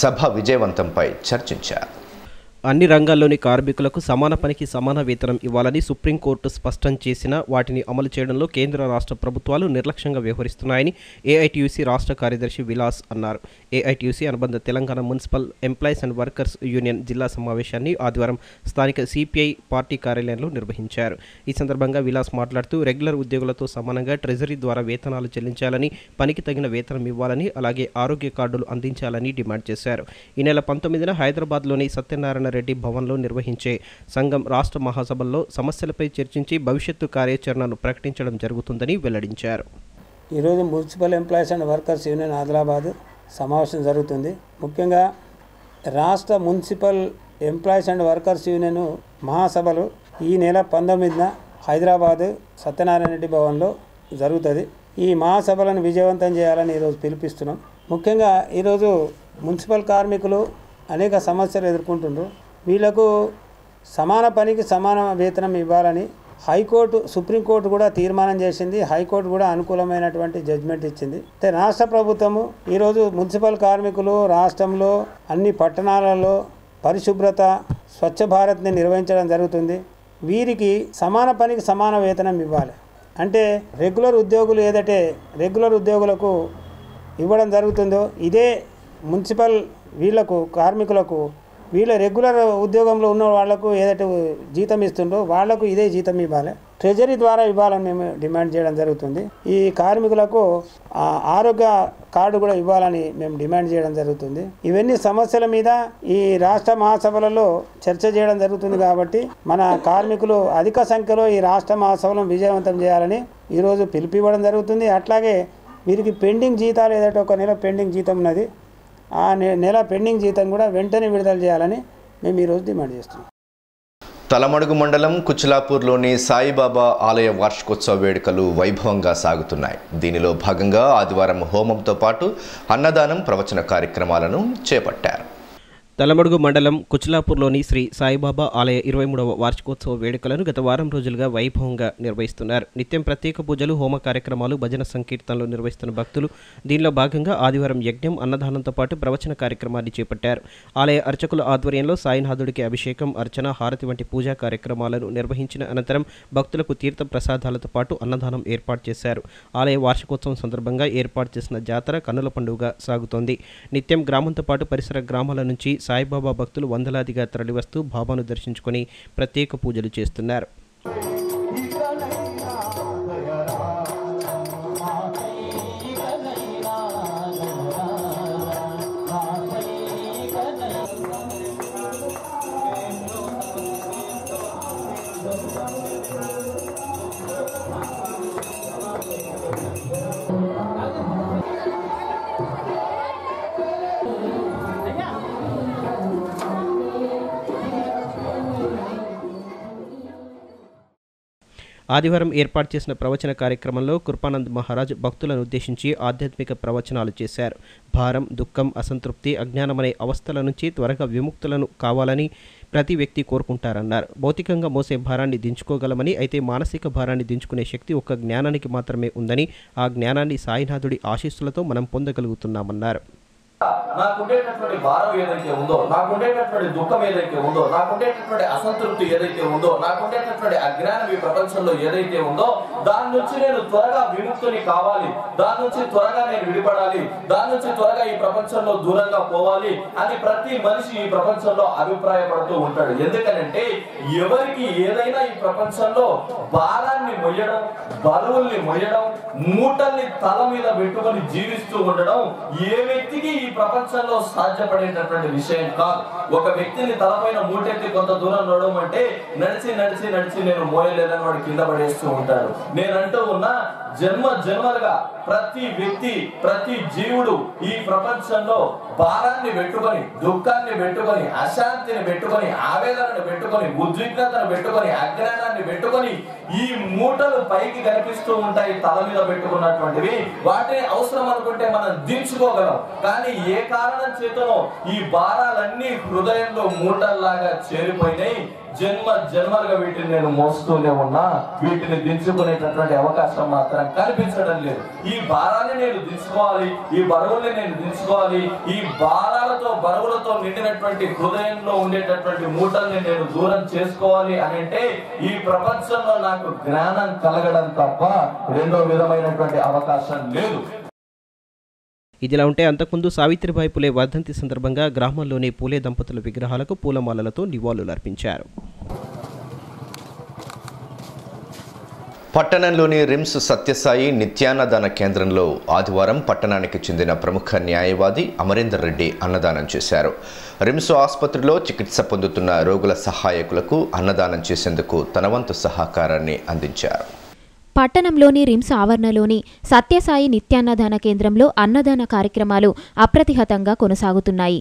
సభ విజయవంతంపై చర్చించారు. అన్ని రంగాల్లోని కార్మికులకు సమాన పనికి సమాన వేతనం ఇవ్వాలని సుప్రీంకోర్టు స్పష్టం చేసినా వాటిని అమలు చేయడంలో కేంద్ర రాష్ట్ర ప్రభుత్వాలు నిర్లక్ష్యంగా వ్యవహరిస్తున్నాయని ఏఐటియుసి రాష్ట్ర కార్యదర్శి విలాస్ అన్నారు. ఏఐటియుసి అనుబంధ Telangana municipal employees and workers union జిల్లా సమావేశాన్ని ఆదివారం స్థానిక సిపిఐ పార్టీ కార్యాలయంలో నిర్వహించారు. ఈ సందర్భంగా విలాస్ మాట్లాడుతూ రెగ్యులర్ ఉద్యోగులతో సమానంగా ట్రెజరీ ద్వారా వేతనాలు చెల్లించాలని, పనికి తగిన వేతనం ఇవ్వాలని, అలాగే ఆరోగ్య కార్డులు అందించాలని డిమాండ్ చేశారు. ఈ నెల 19న హైదరాబాద్లోని సత్యనారాయణ రెడ్డి భవన్లో నిర్వహించే సంఘం రాష్ట్ర మహాసభల్లో సమస్యలపై చర్చించి భవిష్యత్తు కార్యాచరణను ప్రకటించడం జరుగుతుందని వెల్లడించారు. ఈరోజు municipal employees and workers union Adilabad సమావేశం జరుగుతుంది. ముఖ్యంగా రాష్ట్ర municipal employees and workers union మహాసభలు ఈ నెల 19న హైదరాబాద్ సత్యనారాయణ రెడ్డి భవన్లో జరుగుతుంది. ఈ మహాసభలను విజయవంతం చేయాలని ఈరోజు పిలుపిస్తున్నాం. ముఖ్యంగా ఈరోజు మున్సిపల్ కార్మికులు అనేక సమస్యలు ఎదుర్కొంటున్నారు. వీళ్లకు సమాన పనికి సమాన వేతనం ఇవ్వాలని హైకోర్టు, సుప్రీంకోర్టు కూడా తీర్మానం చేసింది. హైకోర్టు కూడా అనుకూలమైనటువంటి జడ్జిమెంట్ ఇచ్చింది. అయితే రాష్ట్ర ప్రభుత్వము ఈరోజు మున్సిపల్ కార్మికులు రాష్ట్రంలో అన్ని పట్టణాలలో పరిశుభ్రత, స్వచ్ఛ భారత్ని నిర్వహించడం జరుగుతుంది. వీరికి సమాన పనికి సమాన వేతనం ఇవ్వాలి. అంటే రెగ్యులర్ ఉద్యోగులు ఏదైతే రెగ్యులర్ ఉద్యోగులకు ఇవ్వడం జరుగుతుందో ఇదే మున్సిపల్ వీళ్లకు కార్మికులకు వీళ్ళ రెగ్యులర్ ఉద్యోగంలో ఉన్న వాళ్లకు ఏదైతే జీతం ఇస్తుందో వాళ్లకు ఇదే జీతం ఇవ్వాలి. ట్రెజరీ ద్వారా ఇవ్వాలని మేము డిమాండ్ చేయడం జరుగుతుంది. ఈ కార్మికులకు ఆరోగ్య కార్డు కూడా ఇవ్వాలని మేము డిమాండ్ చేయడం జరుగుతుంది. ఇవన్నీ సమస్యల మీద ఈ రాష్ట్ర మహాసభలలో చర్చ చేయడం జరుగుతుంది. కాబట్టి మన కార్మికులు అధిక సంఖ్యలో ఈ రాష్ట్ర మహాసభలను విజయవంతం చేయాలని ఈరోజు పిలుపివ్వడం జరుగుతుంది. అట్లాగే వీరికి పెండింగ్ జీతాలు ఏదైతే ఒక నెల పెండింగ్ జీతం ఉన్నది, ఆ నెల పెండింగ్ జీతం కూడా వెంటనే విడుదల చేయాలని మేము ఈరోజు డిమాండ్ చేస్తున్నాం. తలమడుగు మండలం కుచిలాపూర్లోని సాయిబాబా ఆలయ వార్షికోత్సవ వేడుకలు వైభవంగా సాగుతున్నాయి. దీనిలో భాగంగా ఆదివారం హోమంతో పాటు అన్నదానం, ప్రవచన కార్యక్రమాలను చేపట్టారు. తలమడుగు మండలం కుచిలాపూర్లోని శ్రీ సాయిబాబా ఆలయ 23వ వార్షికోత్సవ వేడుకలను గత వారం రోజులుగా వైభవంగా నిర్వహిస్తున్నారు. నిత్యం ప్రత్యేక పూజలు, హోమ కార్యక్రమాలు, భజన సంకీర్తనలు నిర్వహిస్తున్న భక్తులు దీనిలో భాగంగా ఆదివారం యజ్ఞం, అన్నదానంతో పాటు ప్రవచన కార్యక్రమాన్ని చేపట్టారు. ఆలయ అర్చకుల ఆధ్వర్యంలో సాయినాథుడికి అభిషేకం, అర్చన, హారతి వంటి పూజా కార్యక్రమాలను నిర్వహించిన అనంతరం భక్తులకు తీర్థ ప్రసాదాలతో పాటు అన్నదానం ఏర్పాటు చేశారు. ఆలయ వార్షికోత్సవం సందర్భంగా ఏర్పాటు చేసిన జాతర కన్నుల పండుగ సాగుతోంది. నిత్యం గ్రామంతో పాటు పరిసర గ్రామాల నుంచి సాయిబాబా భక్తులు వందలాదిగా తరలివస్తూ బాబాను దర్శించుకొని ప్రత్యేక పూజలు చేస్తున్నారు. ఆదివారం ఏర్పాటు చేసిన ప్రవచన కార్యక్రమంలో కృపానంద్ మహారాజ్ భక్తులను ఉద్దేశించి ఆధ్యాత్మిక ప్రవచనాలు చేశారు. భారం, దుఃఖం, అసంతృప్తి, అజ్ఞానమనే అవస్థల నుంచి త్వరగా విముక్తులను కావాలని ప్రతి వ్యక్తి కోరుకుంటారన్నారు. భౌతికంగా మోసే భారాన్ని దించుకోగలమని, అయితే మానసిక భారాన్ని దించుకునే శక్తి ఒక్క జ్ఞానానికి మాత్రమే ఉందని, ఆ జ్ఞానాన్ని సాయినాథుడి ఆశీస్సులతో మనం పొందగలుగుతున్నామన్నారు. నాకుండేటటువంటి భారం ఏదైతే ఉందో, నాకుండేటటువంటి దుఃఖం ఏదైతే ఉందో, నాకుండేటటువంటి అసంతృప్తి ఏదైతే ఉందో, నాకుండేటటువంటి అజ్ఞానం ఈ ప్రపంచంలో ఏదైతే ఉందో దాని నుంచి నేను త్వరగా విముక్తుని కావాలి, దాని నుంచి త్వరగా నేను విడిపడాలి, దాని నుంచి త్వరగా ఈ ప్రపంచంలో దూరంగా పోవాలి అని ప్రతి మనిషి ఈ ప్రపంచంలో అభిప్రాయపడుతూ ఉంటాడు. ఎందుకనంటే ఎవరికి ఏదైనా ఈ ప్రపంచంలో భారాన్ని మొయ్యడం, బరువుల్ని మొయ్యడం, మూటల్ని తల మీద పెట్టుకొని జీవిస్తూ ఉండడం ఏ వ్యక్తికి ఈ ప్రపంచంలో సాధ్యపడేటటువంటి విషయం కాదు. ఒక వ్యక్తిని తలపైన మూటెత్తి కొంత దూరం నడవడం అంటే నడిచి నడిచి నడిచి నేను మోయలేదని వాడు కింద పడేస్తూ ఉంటాడు. నేనంటూ ఉన్న జన్మలుగా ప్రతి వ్యక్తి, ప్రతి జీవుడు ఈ ప్రపంచంలో భారాన్ని పెట్టుకొని, దుఃఖాన్ని పెట్టుకొని, అశాంతిని పెట్టుకొని, ఆవేదనను పెట్టుకొని, ఉద్విగ్నతను పెట్టుకొని, అజ్ఞానాన్ని పెట్టుకొని ఈ మూటలు పైకి కనిపిస్తూ ఉంటాయి తల మీద పెట్టుకున్నటువంటివి. వాటిని అవసరం అనుకుంటే మనం దించుకోగలం. కానీ ఏ కారణం చేతనో ఈ భారాలన్నీ హృదయంలో మూటల్లాగా చేరిపోయినాయి. జన్మలుగా వీటిని నేను మోస్తూనే ఉన్నా, వీటిని దించుకునేటటువంటి అవకాశం మాత్రం కనిపించడం లేదు. ఈ భారాన్ని నేను దించుకోవాలి, ఈ బరువుల్ని నేను దించుకోవాలి, ఈ భారాలతో బరువులతో నిండినటువంటి హృదయంలో ఉండేటటువంటి మూటల్ని నేను దూరం చేసుకోవాలి అని అంటే ఈ ప్రపంచంలో నాకు జ్ఞానం కలగడం తప్ప రెండో విధమైనటువంటి అవకాశం లేదు. ఇదిలా ఉంటే అంతకుముందు సావిత్రిబాయి పులే వర్ధంతి సందర్భంగా గ్రామంలోని పూలే దంపతుల విగ్రహాలకు పూలమాలలతో నివాళులర్పించారు. పట్టణంలోని రిమ్స్ సత్యసాయి నిత్యాన్నదాన కేంద్రంలో ఆదివారం పట్టణానికి చెందిన ప్రముఖ న్యాయవాది అమరేందర్ రెడ్డి అన్నదానం చేశారు. రిమ్స్ ఆసుపత్రిలో చికిత్స పొందుతున్న రోగుల సహాయకులకు అన్నదానం చేసేందుకు తన వంతు సహకారాన్ని అందించారు. పట్టణంలోని రిమ్స్ ఆవరణలోని సత్యసాయి నిత్యాన్నదాన కేంద్రంలో అన్నదాన కార్యక్రమాలు అప్రతిహతంగా కొనసాగుతున్నాయి.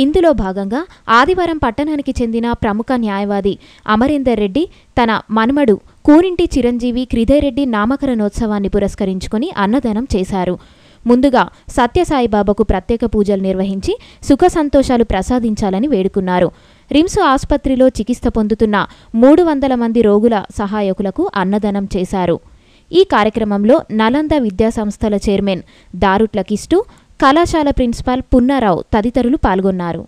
ఇందులో భాగంగా ఆదివారం పట్టణానికి చెందిన ప్రముఖ న్యాయవాది అమరేందర్ రెడ్డి తన మనుమడు కూరింటి చిరంజీవి క్రిదయరెడ్డి నామకరణోత్సవాన్ని పురస్కరించుకుని అన్నదానం చేశారు. ముందుగా సత్యసాయిబాబాకు ప్రత్యేక పూజలు నిర్వహించి సుఖ సంతోషాలు ప్రసాదించాలని వేడుకున్నారు. రిమ్స్ ఆసుపత్రిలో చికిత్స పొందుతున్న 300 మంది రోగుల సహాయకులకు అన్నదానం చేశారు. ఈ కార్యక్రమంలో నలంద విద్యాసంస్థల చైర్మన్ దారుట్ల కిస్టు, కళాశాల ప్రిన్సిపాల్ పున్నారావు తదితరులు పాల్గొన్నారు.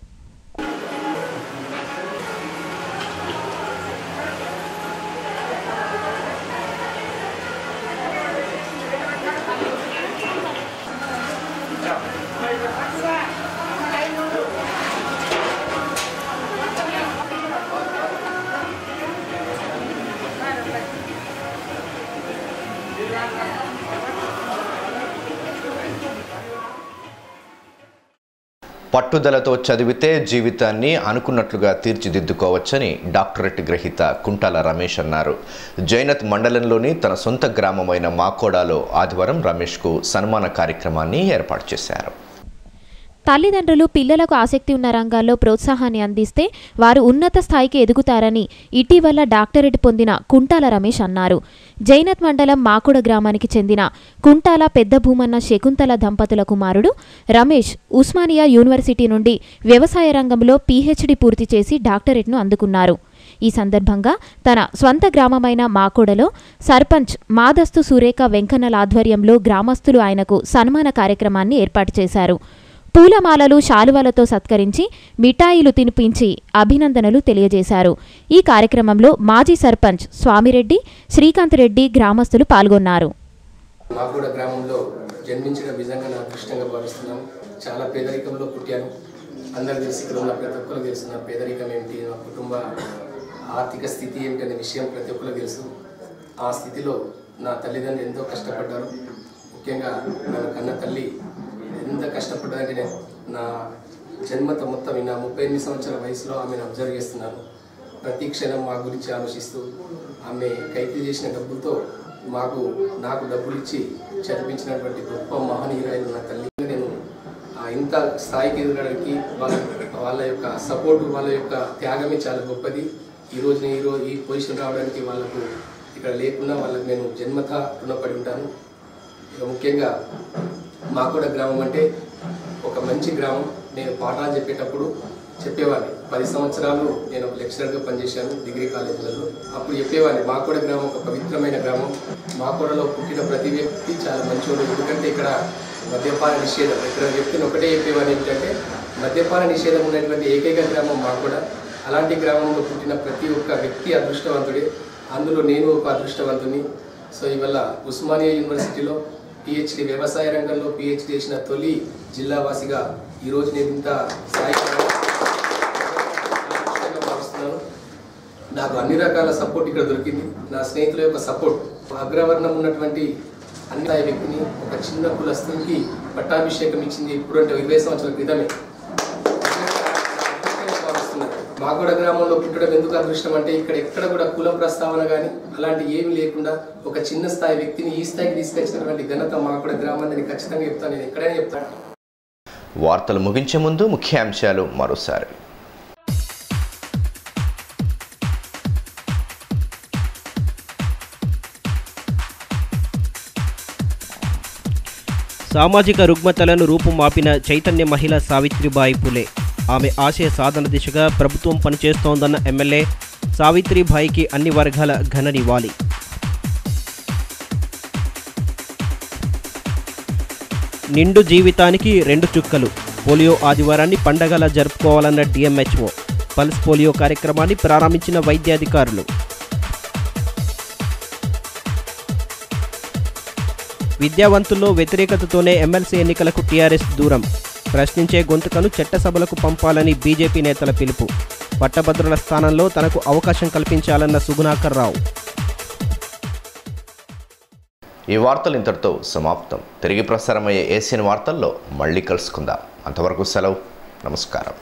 పట్టుదలతో చదివితే జీవితాన్ని అనుకున్నట్లుగా తీర్చిదిద్దుకోవచ్చని డాక్టరేట్ గ్రహీత కుంటాల రమేష్ అన్నారు. జైనత్ మండలంలోని తన సొంత గ్రామమైన మాకోడాలో ఆదివారం రమేష్కు సన్మాన కార్యక్రమాన్ని ఏర్పాటు చేశారు. తల్లిదండ్రులు పిల్లలకు ఆసక్తి ఉన్న రంగాల్లో ప్రోత్సాహాన్ని అందిస్తే వారు ఉన్నత స్థాయికి ఎదుగుతారని ఇటీవల డాక్టరేట్ పొందిన కుంటాల రమేష్ అన్నారు. జైనత్ మండలం మాకుడ గ్రామానికి చెందిన కుంటాల పెద్ద భూమన్న శకుంతల దంపతుల కుమారుడు రమేష్ ఉస్మానియా యూనివర్సిటీ నుండి వ్యవసాయ రంగంలో PhD పూర్తి చేసి డాక్టరేట్ను అందుకున్నారు. ఈ సందర్భంగా తన స్వంత గ్రామమైన మాకోడలో సర్పంచ్ మాదస్తు సురేఖ వెంకన్నల ఆధ్వర్యంలో గ్రామస్తులు ఆయనకు సన్మాన కార్యక్రమాన్ని ఏర్పాటు చేశారు. పూలమాలలు, శాలువలతో సత్కరించి మిఠాయిలు తినిపించి అభినందనలు తెలియజేశారు. ఈ కార్యక్రమంలో మాజీ సర్పంచ్ స్వామిరెడ్డి, శ్రీకాంత్ రెడ్డి గ్రామస్తులు పాల్గొన్నారు. మాకోడ గ్రామంలో జన్మించడం నిజంగా నా అదృష్టంగా భావిస్తున్నాను. చాలా పేదరికంలో పుట్టాను. అందరూ తెలిసి ఇక్కడ ఉన్న ప్రతి ఒక్కరు తెలుసు నా పేదరికం ఏమిటి, నా కుటుంబ ఆర్థిక స్థితి ఏమిటి అనే విషయం ప్రతి ఒక్కరు తెలుసు. ఆ స్థితిలో నా తల్లిదండ్రులు ఎంతో కష్టపడ్డారు. ముఖ్యంగా నన్ను కన్న తల్లి ఎంత కష్టపడ్డారంటే నేను నా జన్మత మొత్తం నా 38 సంవత్సరాల వయసులో ఆమెను అబ్జర్వ్ చేస్తున్నాను. ప్రతి క్షణం మా గురించి ఆలోచిస్తూ ఆమె కైకిలు చేసిన డబ్బులతో నాకు డబ్బులు ఇచ్చి చదివించినటువంటి గొప్ప మహనీయురాలు నా తల్లి. నేను ఇంత స్థాయికి ఎదగడానికి వాళ్ళ యొక్క సపోర్టు, వాళ్ళ యొక్క త్యాగమే చాలా గొప్పది. ఈ పొజిషన్ రావడానికి వాళ్ళకు ఇక్కడ లేకున్నా వాళ్ళకు నేను జన్మత రుణపడి ఉంటాను. ఇక ముఖ్యంగా మాకోడ గ్రామం అంటే ఒక మంచి గ్రామం. నేను పాఠాలు చెప్పేటప్పుడు చెప్పేవాడిని. 10 సంవత్సరాలు నేను ఒక లెక్చరర్గా పనిచేశాను డిగ్రీ కాలేజీలలో. అప్పుడు చెప్పేవాడిని మాకోడ గ్రామం ఒక పవిత్రమైన గ్రామం. మాకోడలో పుట్టిన ప్రతి వ్యక్తి చాలా మంచివాడు. ఎందుకంటే ఇక్కడ మద్యపాన నిషేధం ఇక్కడ వ్యక్తిని ఒకటే చెప్పేవారు ఏంటంటే మద్యపాన నిషేధం ఉన్నటువంటి ఏకైక గ్రామం మాకు కూడా. అలాంటి గ్రామంలో పుట్టిన ప్రతి ఒక్క వ్యక్తి అదృష్టవంతుడే, అందులో నేను ఒక అదృష్టవంతుని. సో ఇవాళ ఉస్మానియా యూనివర్సిటీలో పిహెచ్డి వ్యవసాయ రంగంలో పిహెచ్డి చేసిన తొలి జిల్లావాసిగా ఈరోజు నేను ఇంత భావిస్తున్నాను. నాకు అన్ని రకాల సపోర్ట్ ఇక్కడ దొరికింది, నా స్నేహితుల యొక్క సపోర్ట్. అగ్రవర్ణం ఉన్నటువంటి అన్ని వ్యక్తిని ఒక చిన్న కులస్తునికి పట్టాభిషేకం ఇచ్చింది ఇప్పుడు అంటే 20 సంవత్సరాల క్రితమే. మాగూడ గ్రామంలో పుట్టడం ఎందుకు అదృష్టం అంటే ఇక్కడ ఎక్కడ కూడా కుల ప్రస్తావన కానీ అలాంటి ఏమి లేకుండా ఒక చిన్న స్థాయి వ్యక్తిని ఈ స్థాయికి తీసుకొచ్చినటువంటి ఘనత మాగూడ గ్రామాన్ని ఖచ్చితంగా చెప్తాను, నేను ఎక్కడైనా చెప్తాను. వార్తలు ముగించే ముందు ముఖ్యాంశాలు మరోసారి. సామాజిక రుగ్మతలను రూపుమాపిన చైతన్య మహిళ సావిత్రిబాయి పులే. ఆమె ఆశయ సాధన దిశగా ప్రభుత్వం పనిచేస్తోందన్న ఎమ్మెల్యే. సావిత్రిబాయికి అన్ని వర్గాల ఘన నివాళి. నిండు జీవితానికి 2 చుక్కలు. పోలియో ఆదివారాన్ని పండగలా జరుపుకోవాలన్న డిఎంహెచ్ఓ. పల్స్ పోలియో కార్యక్రమాన్ని ప్రారంభించిన వైద్యాధికారులు. విద్యావంతుల్లో వ్యతిరేకతతోనే ఎమ్మెల్సీ ఎన్నికలకు టీఆర్ఎస్ దూరం. ప్రశ్నించే గొంతుకను చట్టసభలకు పంపాలని బీజేపీ నేతల పిలుపు. పట్టభద్రుల స్థానంలో తనకు అవకాశం కల్పించాలన్న సుగుణాకర్ రావు. ఈ వార్తలు ఇంతటితో సమాప్తం. తిరిగి ప్రసారమయ్యే ఏసియన్ వార్తల్లో మళ్ళీ కలుసుకుందాం. అంతవరకు సెలవు. నమస్కారం.